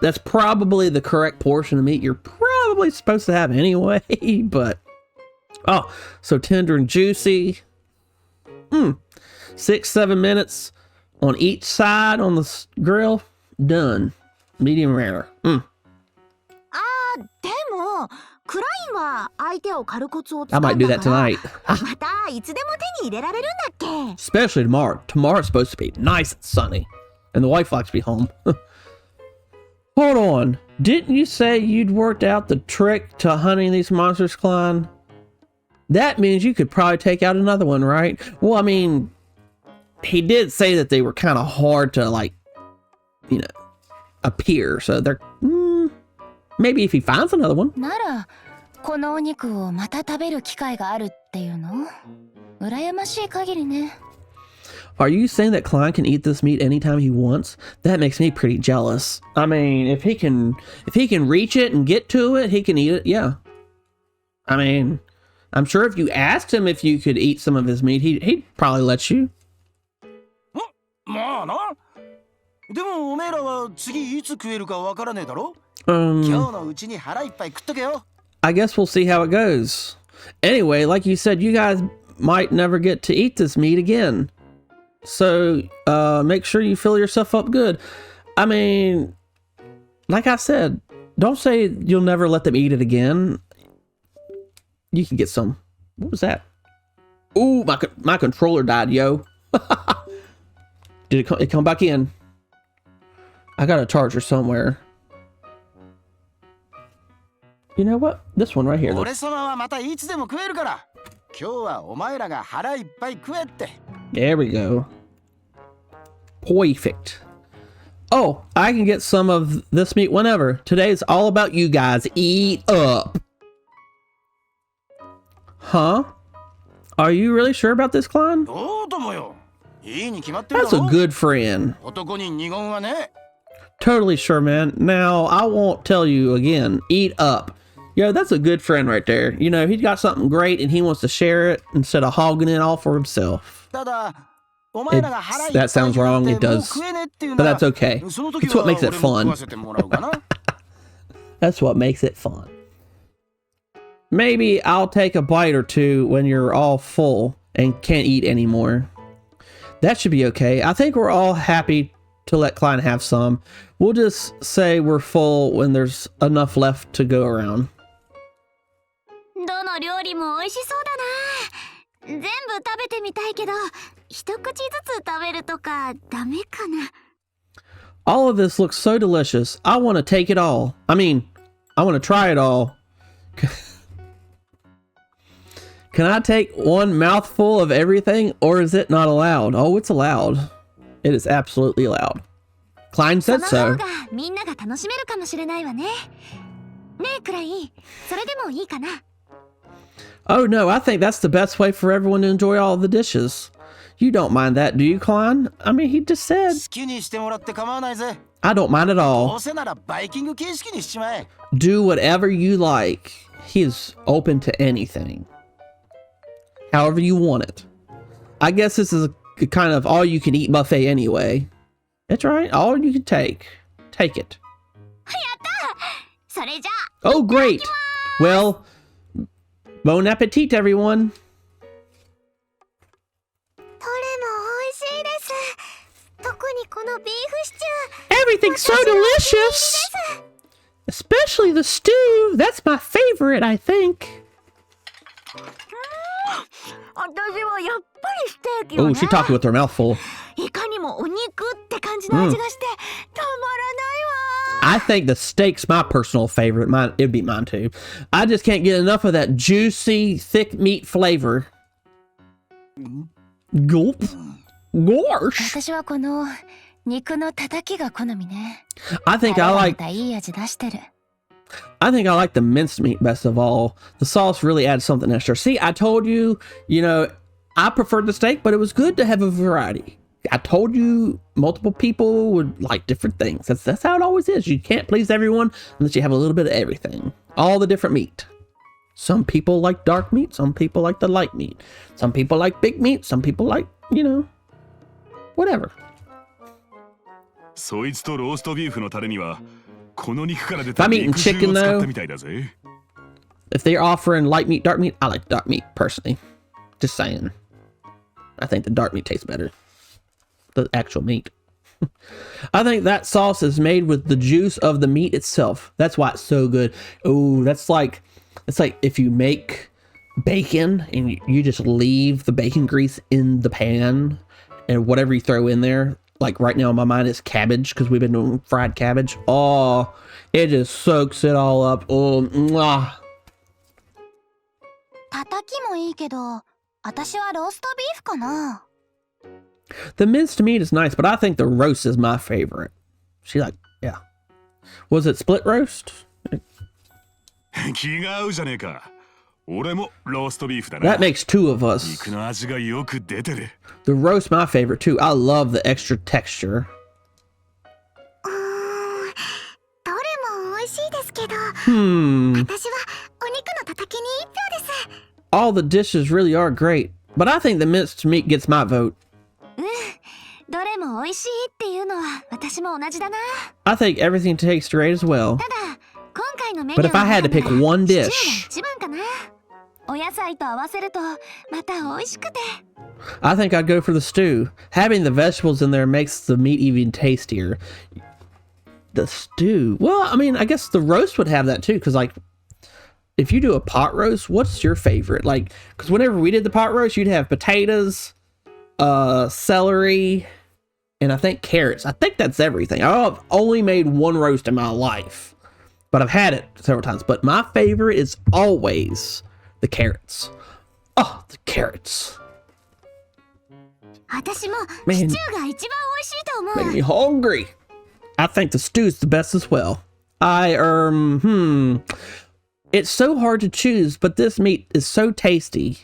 That's probably the correct portion of meat you're probably supposed to have anyway, but oh, so tender and juicy. 6-7 minutes on each side on the grill. Done. Medium rare. でもクラインは相手を狩るコツをつ I か might ん do だ that から tonight. またいつでも手に入れられるんだっけ。 Especially tomorrow. Tomorrow's supposed to be nice and sunny. And the wife likes to be home. Hold on. Didn't you say you'd worked out the trick to hunting these monsters, Klein? That means you could probably take out another one, right? Well, I mean, he did say that they were kind of hard to, like, you know, appear. So they're... maybe if he finds another one. ならこのお肉をまた食べる機会があるっていうの羨ましい限りね。 Are you saying that Klein can eat this meat anytime he wants? That makes me pretty jealous. I mean, if he can reach it and get to it, he can eat it. Yeah. I mean, I'm sure if you asked him if you could eat some of his meat, he'd probably let you. まあな。でもおめえらは次いつ食えるかわからねえだろ。今日のうちに腹いっぱい食っとけよ。 I guess we'll see how it goes. Anyway, like you said, you guys might never get to eat this meat again. So, make sure you fill yourself up good. I mean, like I said, don't say you'll never let them eat it again. You can get some. What was that? Ooh, my controller died, yo. Did it come back in? I got a charger somewhere. You know what? This one right here. 俺様はまたいつでも食えるから。今日はお前らが腹いっぱい食えって。 There we go. Perfect. Oh, I can get some of this meat whenever. Today's all about you guys. Eat up. Huh? Are you really sure about this, Klein? どうともよ。いいに決まってる That's だ a ろ。 good friend. 男に二言はね。 Totally sure, man. Now, I won't tell you again. Eat up. Yo, that's a good friend right there. You know, he's got something great and he wants to share it instead of hogging it all for himself. ただ、お前らが腹いっぱい That sounds wrong. It 食ってもう does. 食えねえっていう But なら that's okay. その時 It's what は makes it 俺も食 fun. わせてもらおうかな。 That's what makes it fun. Maybe I'll take a bite or two when you're all full and can't eat anymore. That should be okay. I think we're all happy to let Klein have some. We'll just say we're full when there's enough left to go around. どの料理も美味しそうだな。全部食べてみたいけど、一口ずつ食べるとかダメかな。 All of this looks so delicious. I want to take it all. I mean, I want to try it all. Can I take one mouthful of everything, or is it not allowed? Oh, it's allowed. It is absolutely allowed. Klein そ said の so. 方がみんなが楽しめるかもしれないわね。ねえクライン、それでもいいかな。 Oh no, I think that's the best way for everyone to enjoy all the dishes. You don't mind that, do you, Klein? I mean, he just said. 好きにしてもらって構わないぜ。 I don't mind at ど all. うせならバイキング形式にしちまえ。 Do whatever you like. He is open to anything. However you want it. I guess this is a kind of all-you-can-eat buffet anyway. That's right, all you can take. Take it. それじゃあ。 Oh, great. Well, bon appetit, everyone. どれも美味しいです。特にこのビーフシチュー。 Everything's so delicious. Especially the stew. That's my favorite, I think. 私はやっぱりステーキよ Oh, ね she talking with her mouth full. いかにもお肉って感じの味がして、たまらないわ I think the steak's my personal favorite. Mine, it'd be mine too. I just can't get enough of that juicy, thick meat flavor. Gulp. Gosh. 私はこの肉の叩きが好みね I think I like いい味出してる I think I like the minced meat best of all. The sauce really adds something extra. See, I told you, you know, I preferred the steak, but it was good to have a variety. I told you multiple people would like different things. That's how it always is. You can't please everyone unless you have a little bit of everything. All the different meat. Some people like dark meat. Some people like the light meat. Some people like big meat. Some people like, you know, whatever. そいつとローストビーフのタレにはこの肉から出 If た I'm eating 肉汁 chicken を使っ though, たみたいだぜ if they're offering light meat, dark meat, I like dark meat personally. Just saying. I think the dark meat tastes better. The actual meat. I think that sauce is made with the juice of the meat itself. That's why it's so good. Oh, it's like if you make bacon and you just leave the bacon grease in the pan and whatever you throw in there. Like right now, my mind is cabbage because we've been doing fried cabbage. Oh, it just soaks it all up. Oh, mwah. 叩きもいいけど、私はローストビーフかな。The minced meat is nice, but I think the roast is my favorite. She like, yeah. Was it split roast? 気が合うじゃねえか俺もローストビーフだな That makes two of us. 肉の味がよく出てる The roast my favorite too. I love the extra texture. どれも美味しいですけど、 Hmm. 私はお肉の叩きに一票です。 All the dishes really are great, but I think the minced meat gets my vote. どれも美味しいっていうのは私も同じだな I think everything tastes great as well. ただ今回のメニュ But ー if I had to pick one シチュー dish, が一番かなお野菜と合わせるとまた美味しくて I think I'd go for the stew. Having the vegetables in there makes the meat even tastier. The stew. Well, I mean, I guess the roast would have that too, because like, if you do a pot roast, what's your favorite? Like, because whenever we did the pot roast, you'd have potatoes, celery, and I think carrots. I think that's everything. I've only made one roast in my life, but I've had it several times. But my favorite is always the carrots. Oh, the carrots. 私も Man. シチューが一番美味しいと思 Making う me hungry. I think the stew's the best as well. It's so hard to choose, but this meat is so tasty.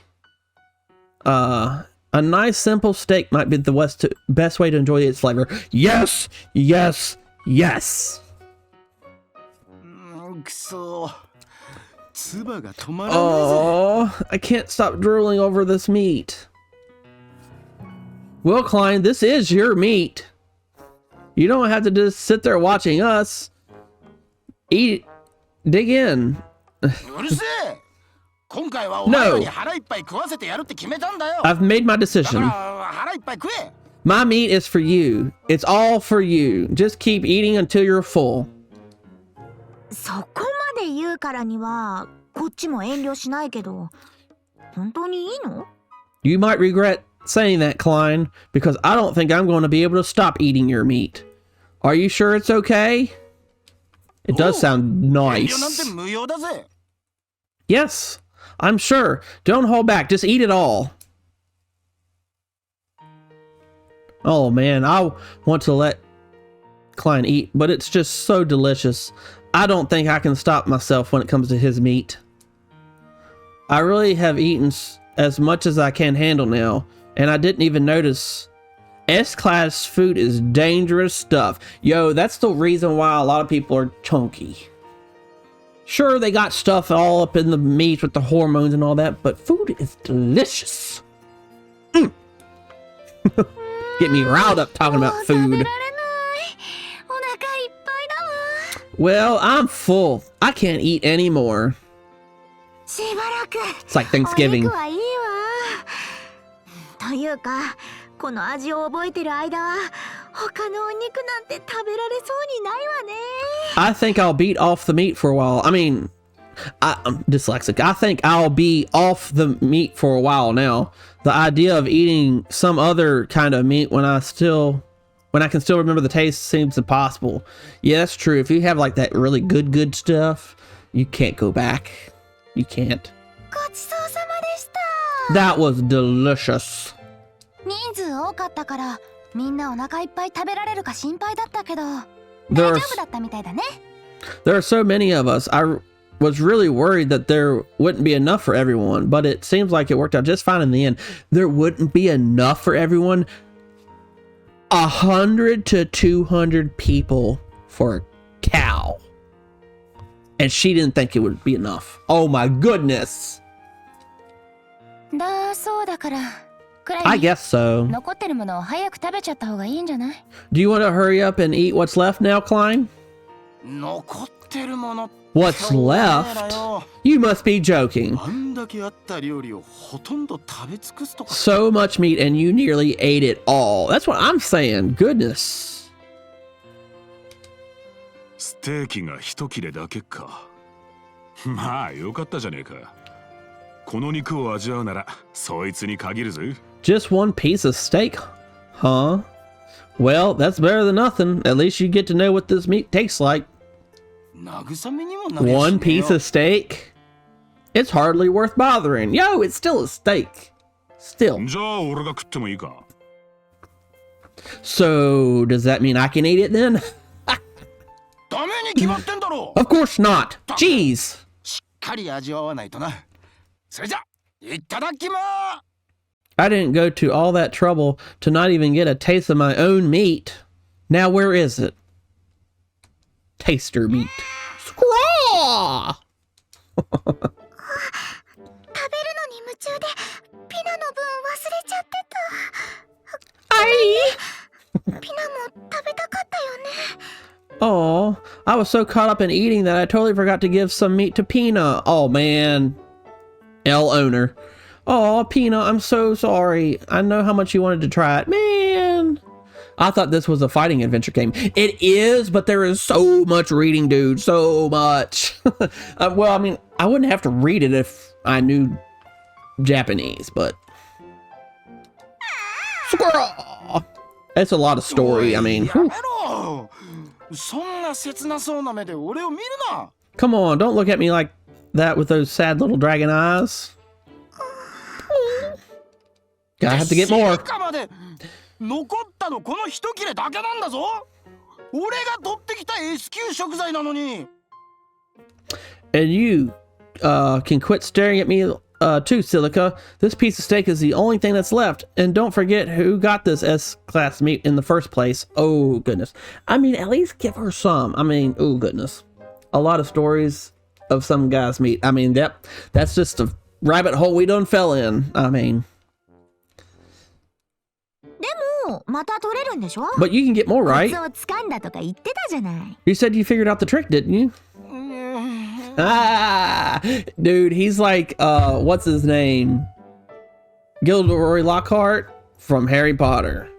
A nice simple steak might be the best way to enjoy its flavor. Yes, yes, yes. くそ唾が止まらないぜ Oh, I can't stop drooling over this meat. Well, Klein, this is your meat. You don't have to just sit there watching us. Eat it. Dig in. うるせえ今回はお前らに腹いっぱい食わせてやるって決めたんだよ I've made my だか decision. ら腹いっぱい食え My meat is for you. It's all for you. Just keep eating until you're full. そこまで言うからには、こっちも遠慮しないけど、本当にいいの？ You might regret saying that, Klein, because I don't think I'm going to be able to stop eating your meat. Are you sure it's okay? It does sound 遠慮なんて nice. 無用だぜ Yes, I'm sure. Don't hold back. Just eat it all. Oh man, I want to let Klein eat, but it's just so delicious. I don't think I can stop myself when it comes to his meat. I really have eaten as much as I can handle now, and I didn't even notice. S-class food is dangerous stuff. Yo, that's the reason why a lot of people are chunky. Sure, they got stuff all up in the meat with the hormones and all that, but food is delicious. Mm. Get me riled up talking about もう食べ food. られないお腹いっぱいだわ Well, I'm full. I can't eat anymore. しばらく It's like お Thanksgiving. 肉はいいわ。というか、この味を覚えてる間は他のお肉なんて食べられそうにないわね。 I think I'll beat off the meat for a while. I mean, I'm dyslexic. I think I'll be off the meat for a while now. The idea of eating some other kind of meat when I can still remember the taste seems impossible. Yeah, that's true. If you have like that really good stuff, you can't go back. You can't. ごちそうさまでした。 That was delicious. 人数多かったからみんなお腹いっぱい食べられるか心配だったけど大 There 丈 are, 夫だったみたいだね。 there are so many of us. I was really worried that there wouldn't be enough for everyone, but it seems like it worked out just fine in the end. There wouldn't be enough for everyone. 100 to 200 people for a cow. And she didn't think it would be enough. Oh my goodness. だそうだからくらい I guess so. 残ってるものを早く食べちゃった方がいいんじゃない？ Do you want to hurry up and eat what's left now, Klein? 残ってるもの What's left? You must be joking. あんだけあった料理をほとんど食べ尽くすとか So much meat and you nearly ate it all. That's what I'm saying. Goodness. ステーキが一切れだけか。まあよかったじゃねえか。この肉を味わうならそいつに限るぜ。 Just one piece of steak? Huh? Well, that's better than nothing. At least you get to know what this meat tastes like. 慰めにもなるしねえよ One piece of steak? It's hardly worth bothering. Yo, it's still a steak. Still. じゃあ俺が食ってもいいか。 So, does that mean I can eat it then? ダメに決まってんだろ Of course not. Jeez. しっかり味わわないとな。それじゃいただきまー。 I didn't go to all that trouble to not even get a taste of my own meat. Now where is it? Taster meat. Scraw! 食べるのに夢中でピナの分忘れちゃってた。 I... ピナも食べたかったよね。 Oh, I was so caught up in eating that I totally forgot to give some meat to Pina. Oh man. L owner. Oh, Pina, I'm so sorry. I know how much you wanted to try it. Man. I thought this was a fighting adventure game. It is, but there is so much reading, dude. So much. Well, I mean, I wouldn't have to read it if I knew Japanese, but... Squirrel! It's a lot of story, I mean. やめろ。そんな切なそうな目で俺を見るな。 Come on, don't look at me like that with those sad little dragon eyes. Gotta have to get more. 進化まで残ったのこの一切れだけなんだぞ。俺が取ってきた S 級食材なのに。 And you can quit staring at me too, Silica. This piece of steak is the only thing that's left. And don't forget who got this S-class meat in the first place. Oh, goodness. I mean, at least give her some. I mean, oh, goodness. A lot of stories of some guy's meat. I mean, that's just a rabbit hole we done fell in. I mean... でもまた取れるんでしょ？ But you can get more, コ right? ツを掴んだとか言ってたじゃない。 You said you figured out the trick, didn't you? Ah, dude, he's like, what's his name? Gilderoy Lockhart from Harry Potter.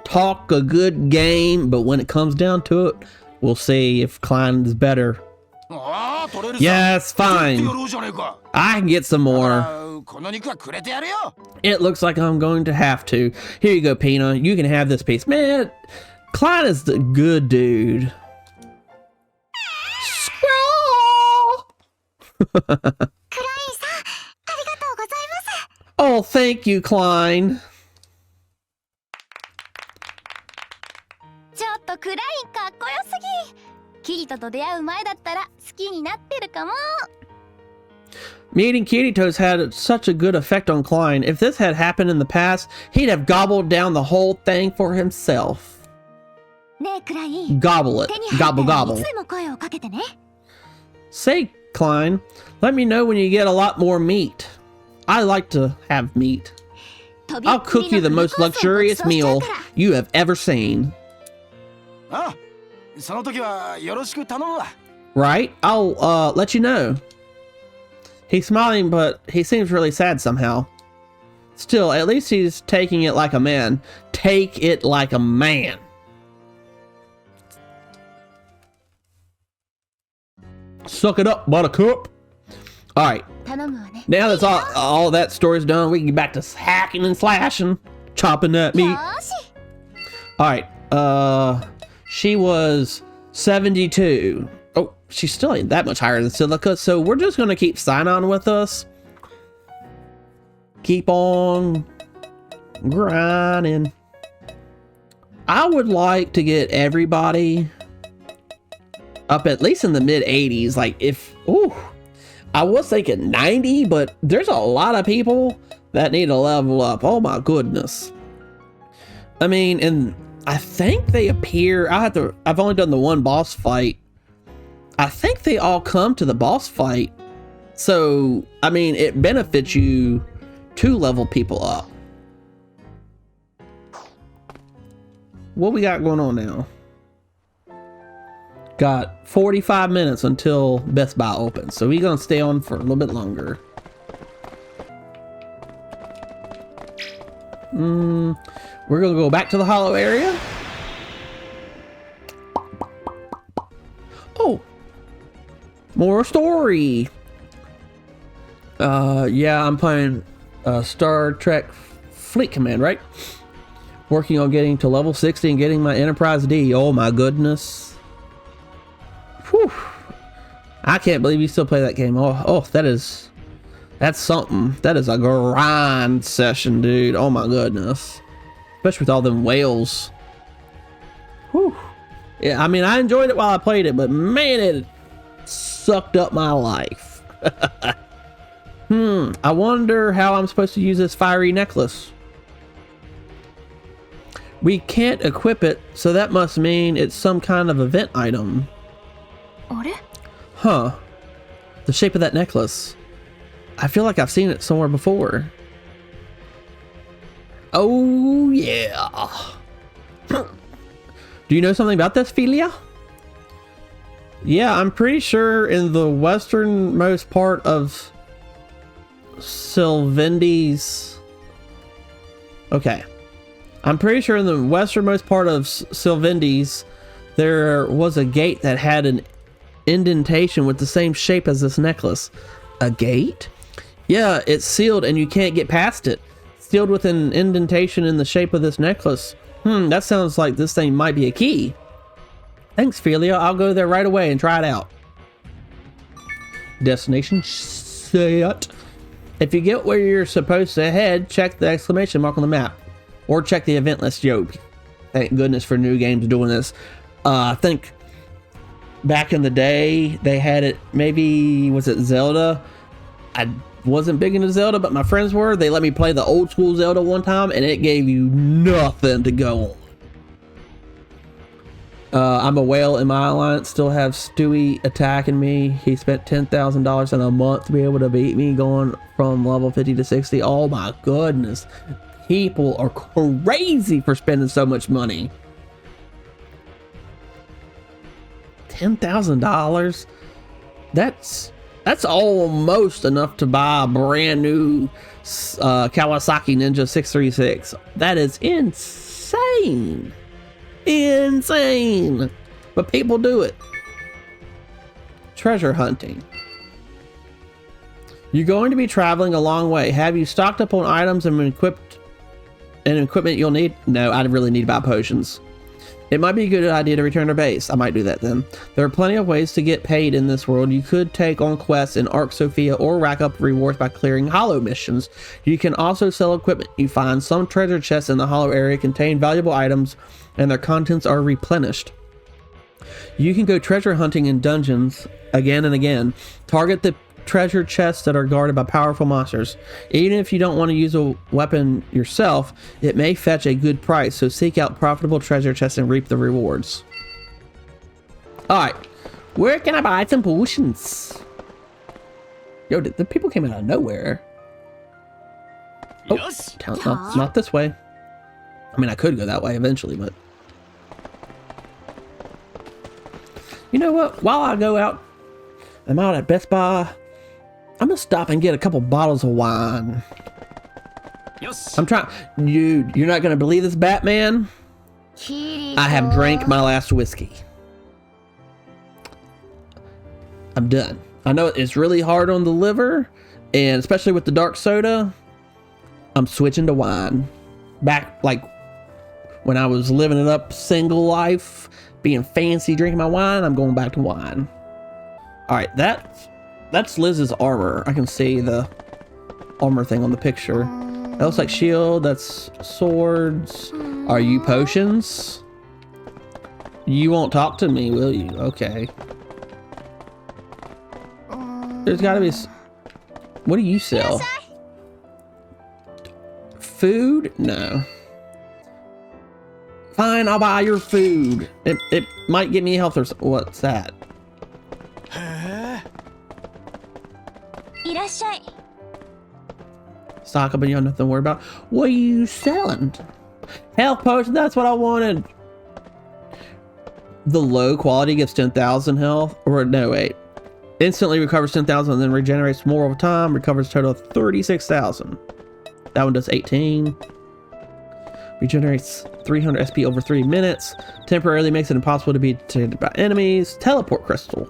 Talk a good game, but when it comes down to it, we'll see if Klein is better. ああ取れるさ。 Yes, 取って fine. やろうじゃねえか。 I can get some more. この肉はくれてやるよ。 It looks like I'm going to have to. Here you go, Pina. You can have this piece. Man, Klein is the good dude. Scroll! クラインさん、ありがとうございます。 Oh, thank you, Klein. ちょっとクラインかっこよすぎ。キリトと出会う前だったら好きになってるかも。 Meeting Kiritos had such a good effect on Klein. If this had happened in the past, he'd have gobbled down the whole thing for himself. ねえクライン、 Gobble it. 手に入った Gobble ら gobble. いつでも声をかけてね。 Say, Klein, let me know when you get a lot more meat. I like to have meat. とびっ I'll くり cook you the の most フルコースをご luxurious 馳走しちゃう meal から。 you have ever seen. ああ、その時はよろしく頼むわ。 Right? I'll let you know. He's smiling, but he seems really sad somehow. Still, at least he's taking it like a man. Take it like a man. Suck it up, buttercup. All right. 頼むわね。 Now that's all that story's done, we can get back to hacking and slashing, chopping that meat. よーし。 All right. She was 72. Oh, she still ain't that much higher than Silica, so we're just gonna keep Sign-On with us. Keep on grinding. I would like to get everybody up at least in the mid 80s. Like if, ooh, I was thinking 90, but there's a lot of people that need to level up. Oh my goodness. I mean, and I think they appear, I've only done the one boss fight. I think they all come to the boss fight. So, I mean, it benefits you to level people up. What we got going on now? Got 45 minutes until Best Buy opens, so we're gonna stay on for a little bit longer. We're gonna go back to the hollow area. Oh, more story. Yeah, I'm playing Star Trek Fleet Command, right? Working on getting to level 60 and getting my Enterprise D. Oh my goodness. Whew. I can't believe you still play that game. Oh, that's something. That is a grind session, dude. Oh my goodness. Especially with all them whales. Whew. Yeah, I mean, I enjoyed it while I played it, but man, it sucked up my life. I wonder how I'm supposed to use this fiery necklace. We can't equip it, so that must mean it's some kind of event item. あれ? Huh. The shape of that necklace. I feel like I've seen it somewhere before. Oh, yeah. Do you know something about this, Philia? Yeah, I'm pretty sure in the westernmost part of Sylvendi's... Okay. I'm pretty sure in the westernmost part of Sylvendi's, there was a gate that had an indentation with the same shape as this necklace. A gate? Yeah, it's sealed and you can't get past it. Sealed with an indentation in the shape of this necklace. That sounds like this thing might be a key. Thanks, Philia. I'll go there right away and try it out. Destination set. If you get where you're supposed to head, check the exclamation mark on the map. Or check the event list. Yo, thank goodness for new games doing this. I think back in the day, they had it, maybe, was it Zelda? I wasn't big into Zelda, but my friends were. They let me play the old school Zelda one time, and it gave you nothing to go on. I'm a whale in my alliance, still have Stewie attacking me. He spent $10,000 in a month to be able to beat me, going from level 50 to 60. Oh my goodness. People are crazy for spending so much money. $10,000? That's almost enough to buy a brand new Kawasaki Ninja 636. That is insane. Insane. But people do it. Treasure hunting. You're going to be traveling a long way. Have you stocked up on items and equipment you'll need? No, I really need to buy potions. It might be a good idea to return to base. I might do that then. There are plenty of ways to get paid in this world. You could take on quests in Ark Sophia or rack up rewards by clearing hollow missions. You can also sell equipment you find. Some treasure chests in the hollow area contain valuable items and their contents are replenished. You can go treasure hunting in dungeons again and again. Target the treasure chests that are guarded by powerful monsters. Even if you don't want to use a weapon yourself, it may fetch a good price, so seek out profitable treasure chests and reap the rewards. Alright, where can I buy some potions? Yo, the people came out of nowhere. Oh, no, not this way. I mean, I could go that way eventually, but... You know what? While I go out, I'm out at Best Buy, I'm gonna stop and get a couple bottles of wine. Yes. I'm trying. You're not gonna believe this, Batman. I have drank my last whiskey. I'm done. I know it's really hard on the liver, and especially with the dark soda, I'm switching to wine. Back like when I was living it up single life, being fancy drinking my wine, I'm going back to wine. All right, that's Liz's armor. I can see the armor thing on the picture. That looks like shield, that's swords. Are you potions? You won't talk to me, will you? Okay. There's gotta be... What do you sell? Food? No. Fine, I'll buy your food. It might get me health or... What's that? Stock up and you have nothing to worry about. What are you selling? Health potion, that's what I wanted. The low quality gives 10,000 health. Or no, wait. Instantly recovers 10,000 and then regenerates more over time. Recovers a total of 36,000. That one does 18. Regenerates 300 SP over 3 minutes. Temporarily makes it impossible to be detected by enemies. Teleport crystal.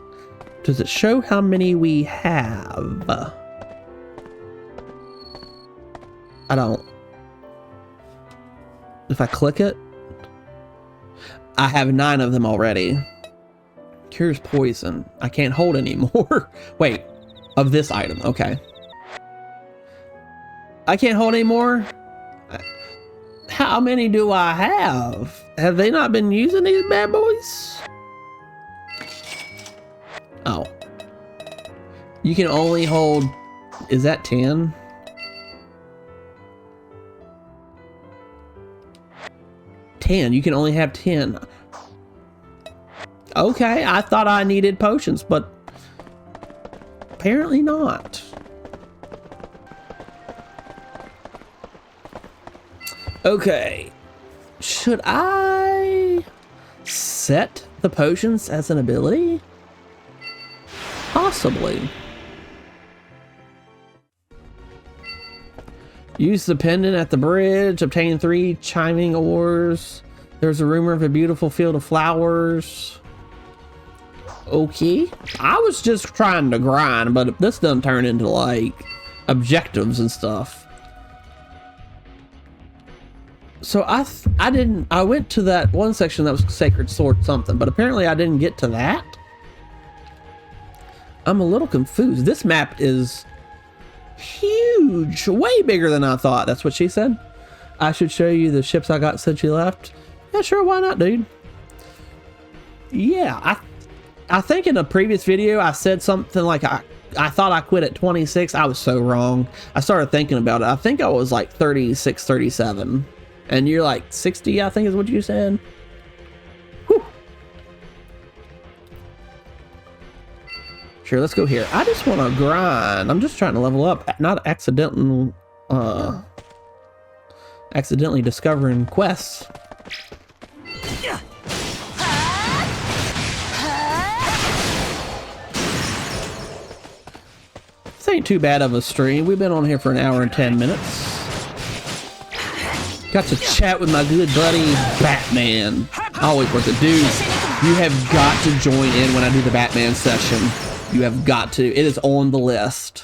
Does it show how many we have? I don't. If I click it, I have 9 of them already. Cures poison. I can't hold any more. Wait, of this item. Okay. I can't hold any more? How many do I have? Have they not been using these bad boys? Oh. You can only hold... Is that 10? You can only have 10. Okay, I thought I needed potions, but apparently not. Okay, should I set the potions as an ability? Possibly. Use the pendant at the bridge. Obtain 3 chiming ores. There's a rumor of a beautiful field of flowers. Okay. I was just trying to grind, but this doesn't turn into like objectives and stuff. So I went to that one section that was Sacred Sword something, but apparently I didn't get to that. I'm a little confused. This map is huge, way bigger than I thought. That's what she said. I should show you the ships I got since you left. Yeah, sure, why not, dude? Yeah, I think in a previous video I said something like I thought I quit at 26. I was so wrong. I started thinking about it. I think I was like 36, 37. And you're like 60, I think is what you said. Whew. Sure, let's go here. I just want to grind. I'm just trying to level up, not accidentally discovering quests. This ain't too bad of a stream. We've been on here for an hour and 10 minutes. Got to chat with my good buddy Batman. Always worth it. Dude, you have got to join in when I do the Batman session. You have got to. It is on the list.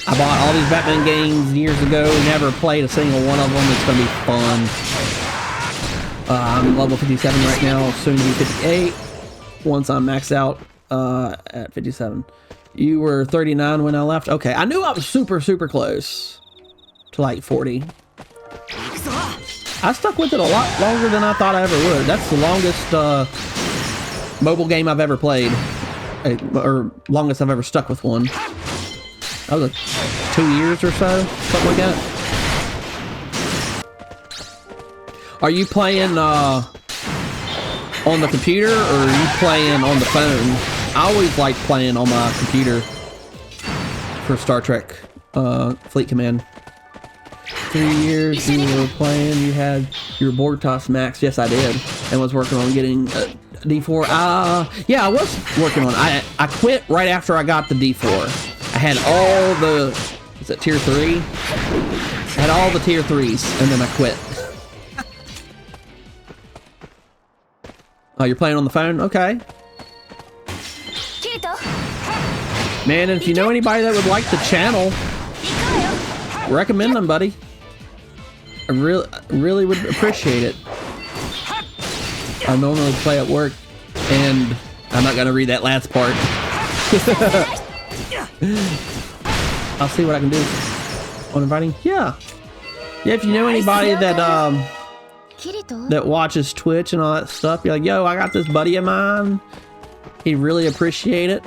I bought all these Batman games years ago. Never played a single one of them. It's going to be fun. I'm level 57 right now. Soon to be 58. Once I'm maxed out at 57. You were 39 when I left? Okay, I knew I was super, super close to like 40. I stuck with it a lot longer than I thought I ever would. That's the longest mobile game I've ever played, or longest I've ever stuck with one. That was like 2 years or so, something like that. Are you playing on the computer or are you playing on the phone? I always like playing on my computer for Star Trek Fleet Command. 3 years you were playing, you had your board toss max. Yes, I did, and was working on getting D4. Yeah, I was working on it. I quit right after I got the D4. I had all the, is it tier 3? I had all the tier 3s, and then I quit. Oh, you're playing on the phone? Okay. Man, if you know anybody that would like the channel, recommend them, buddy. I really would appreciate it. I normally play at work, and I'm not gonna read that last part. I'll see what I can do on inviting. Yeah, if you know anybody that that watches Twitch and all that stuff, you're like, yo, I got this buddy of mine. He'd really appreciate it.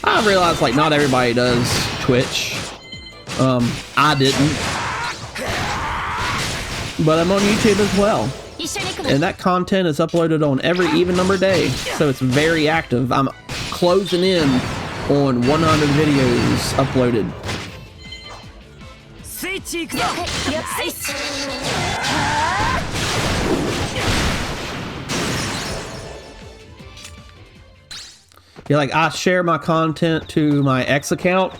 I realize like not everybody does Twitch. I didn't, but I'm on YouTube as well, and that content is uploaded on every even number day, so it's very active. I'm closing in on 100 videos uploaded. Yeah, like I share my content to my X account.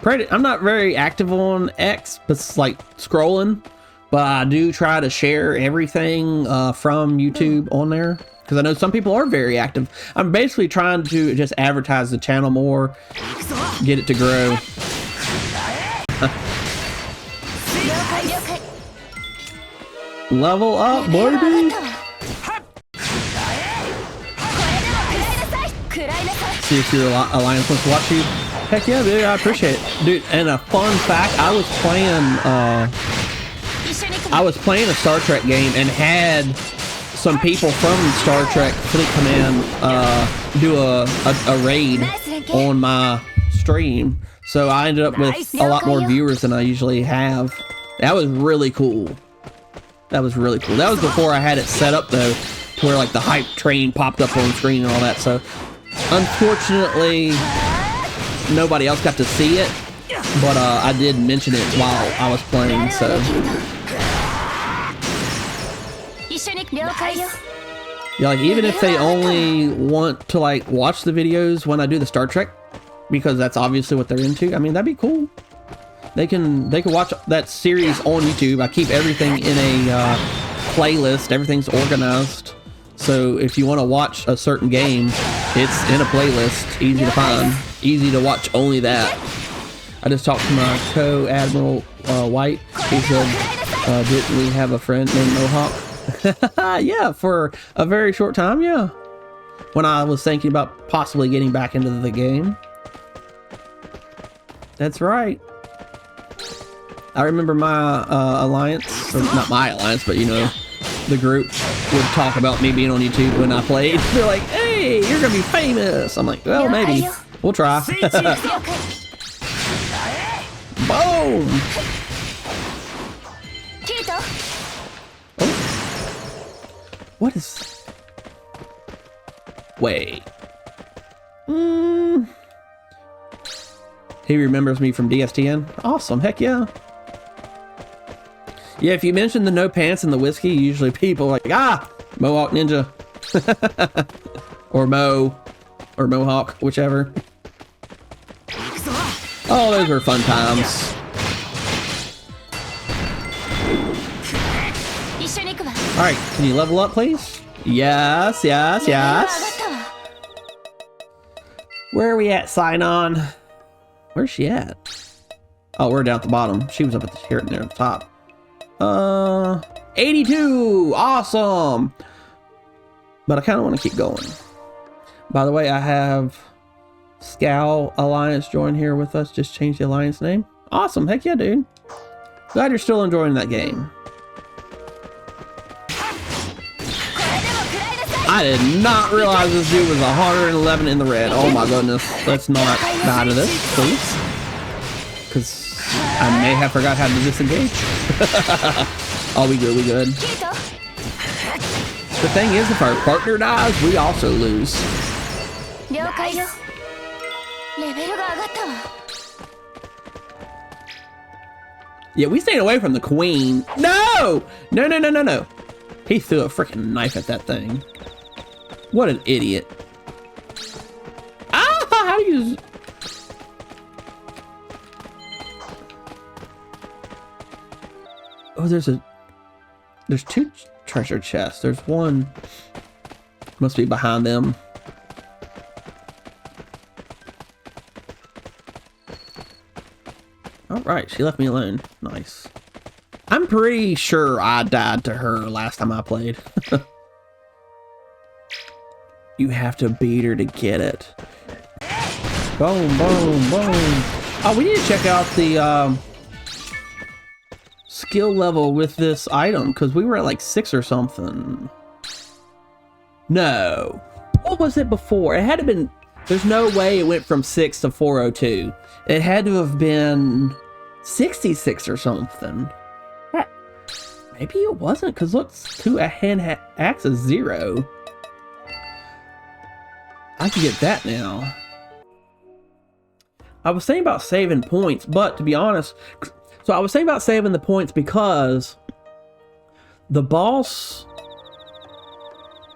I'm not very active on X, but it's like scrolling, but I do try to share everything from YouTube on there, because I know some people are very active. I'm basically trying to just advertise the channel more, get it to grow. Level up, baby! See if your alliance wants to watch you. Heck yeah, dude, I appreciate it, dude. And a fun fact: I was playing a Star Trek game and had some people from Star Trek Fleet Command do a raid on my stream, so I ended up with a lot more viewers than I usually have. That was really cool. That was really cool. That was before I had it set up though, to where like the hype train popped up on screen and all that. So unfortunately, nobody else got to see it, but I did mention it while I was playing. So yeah, like even if they only want to like watch the videos when I do the Star Trek, because that's obviously what they're into, I mean, that'd be cool. They can watch that series on YouTube. I keep everything in a playlist. Everything's organized, so if you want to watch a certain game, it's in a playlist, easy to find, easy to watch only that. I just talked to my co-admiral White. He said, didn't we have a friend named Mohawk? Yeah, for a very short time, yeah. When I was thinking about possibly getting back into the game. That's right. I remember my alliance, or not my alliance, but you know, the group would talk about me being on YouTube when I played. They're like, hey, you're gonna be famous. I'm like, well, maybe. We'll try. Boom! Oh. What is... Wait. He remembers me from DSTN? Awesome, heck yeah. Yeah, if you mention the no pants and the whiskey, usually people are like, ah, Mohawk Ninja. Or Mo, or Mohawk, whichever. Oh, those were fun times. Alright, can you level up, please? Yes, yes, yes. Where are we at, Sign-On? Where's she at? Oh, we're down at the bottom. She was up at the here and there at the top. 82! Awesome! But I kind of want to keep going. By the way, I have Scowl Alliance join here with us. Just change the alliance name. Awesome. Heck yeah, dude. Glad you're still enjoying that game. I did not realize this dude was 111 in the red. Oh my goodness. Let's not die to this, please. Because I may have forgot how to disengage. Oh, we good, we good. The thing is, if our partner dies, we also lose. Yeah, we stayed away from the queen. No! No, no, no, no, no. He threw a freaking knife at that thing. What an idiot. Ah, how do you... Oh, there's two treasure chests. There's one, must be behind them. All right, she left me alone. Nice. I'm pretty sure I died to her last time I played. You have to beat her to get it. Boom, boom, boom. Oh, we need to check out the skill level with this item, because we were at like 6 or something. No. What was it before? It had to have been... There's no way it went from 6 to 402. It had to have been 66 or something. Maybe it wasn't, because look, 2 hand axe is 0. I can get that now. I was saying about saving points, but to be honest, so I was saying about saving the points because the boss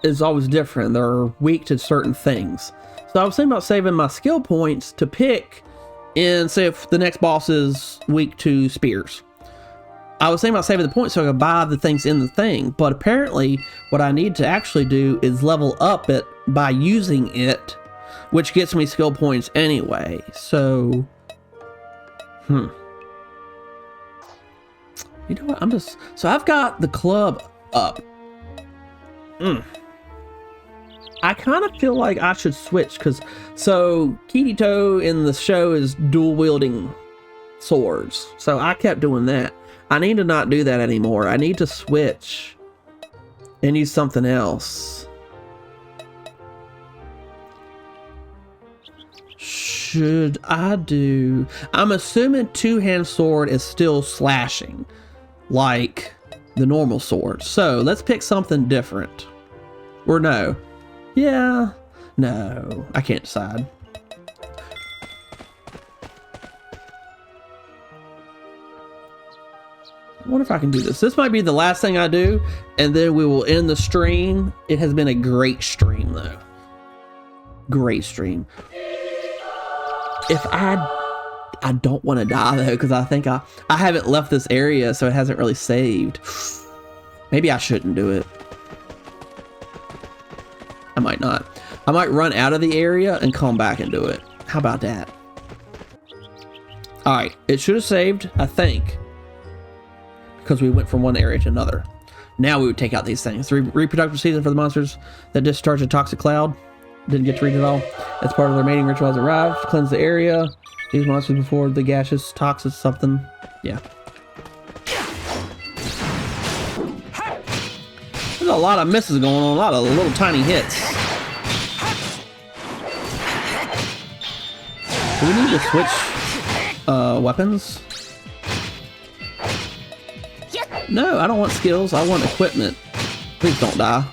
is always different. They're weak to certain things. So I was thinking about saving my skill points to pick and say if the next boss is weak to spears. I was thinking about saving the points so I could buy the things in the thing, but apparently what I need to actually do is level up it by using it, which gets me skill points anyway. So, you know what? So I've got the club up. I kind of feel like I should switch because so Kirito in the show is dual wielding swords. So I kept doing that. I need to not do that anymore. I need to switch and use something else. Should I do... I'm assuming two-hand sword is still slashing like the normal sword. So let's pick something different. Or no. Yeah. No. I can't decide. I wonder if I can do this. This might be the last thing I do, and then we will end the stream. It has been a great stream, though. Great stream. If I don't want to die, though, because I think I haven't left this area, so it hasn't really saved. Maybe I shouldn't do it. I might not. I might run out of the area and come back and do it. How about that? All right. It should have saved, I think, because we went from one area to another. Now we would take out these things. The reproductive season for the monsters that discharge a toxic cloud. Didn't get to read it all. As part of their mating ritual has arrived to cleanse the area. These monsters before the gaseous toxic something. Yeah. There's a lot of misses going on. A lot of little tiny hits. Do we need to switch weapons? No, I don't want skills. I want equipment. Please don't die.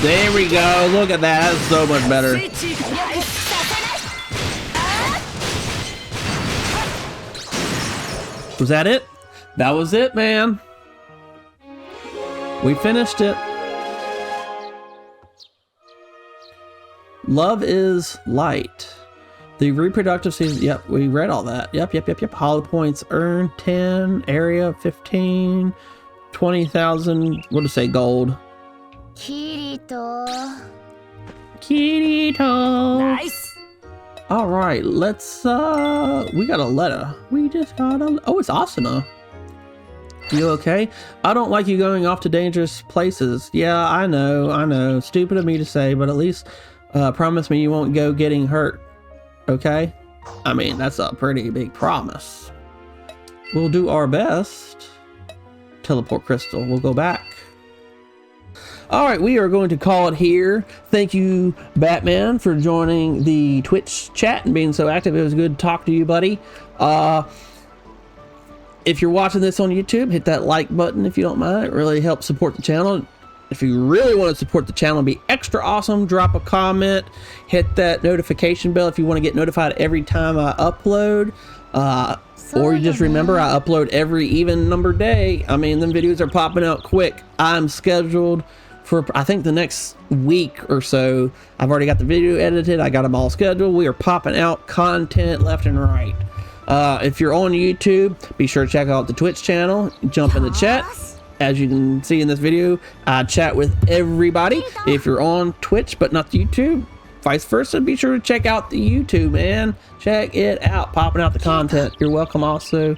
There we go. Look at that. That's so much better. Was that it? That was it, man. We finished it. Love is light. The reproductive season. Yep, we read all that. Yep. Hollow points earned 10. Area 15. 20,000. What to say? Gold. Kirito. Nice. All right, let's. We got a letter. We just got a. Oh, it's Asuna. You okay? I don't like you going off to dangerous places. Yeah, I know. Stupid of me to say, but at least promise me you won't go getting hurt. Okay? I mean, that's a pretty big promise. We'll do our best. Teleport crystal. We'll go back. All right, we are going to call it here. Thank you, Batman, for joining the Twitch chat and being so active. It was good to talk to you, buddy. If you're watching this on YouTube, hit that like button if you don't mind. It really helps support the channel. If you really want to support the channel and be extra awesome, drop a comment, hit that notification bell if you want to get notified every time I upload. Or you just remember I upload every even numbered day. I mean, them videos are popping out quick. I'm scheduled for, I think, the next week or so. I've already got the video edited. I got them all scheduled. We are popping out content left and right. If you're on YouTube, be sure to check out the Twitch channel. Jump in the chat. As you can see in this video, I chat with everybody. If you're on Twitch but not the YouTube, vice versa, be sure to check out the YouTube, man. Check it out, popping out the content. You're welcome. Also,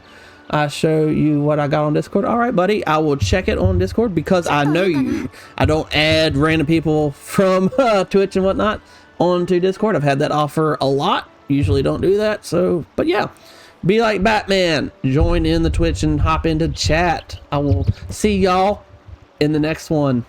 I show you what I got on Discord. All right, buddy, I will check it on Discord because I know you. I don't add random people from Twitch and whatnot onto Discord. I've had that offer a lot. Usually don't do that. So, but yeah, be like Batman. Join in the Twitch and hop into chat. I will see y'all in the next one.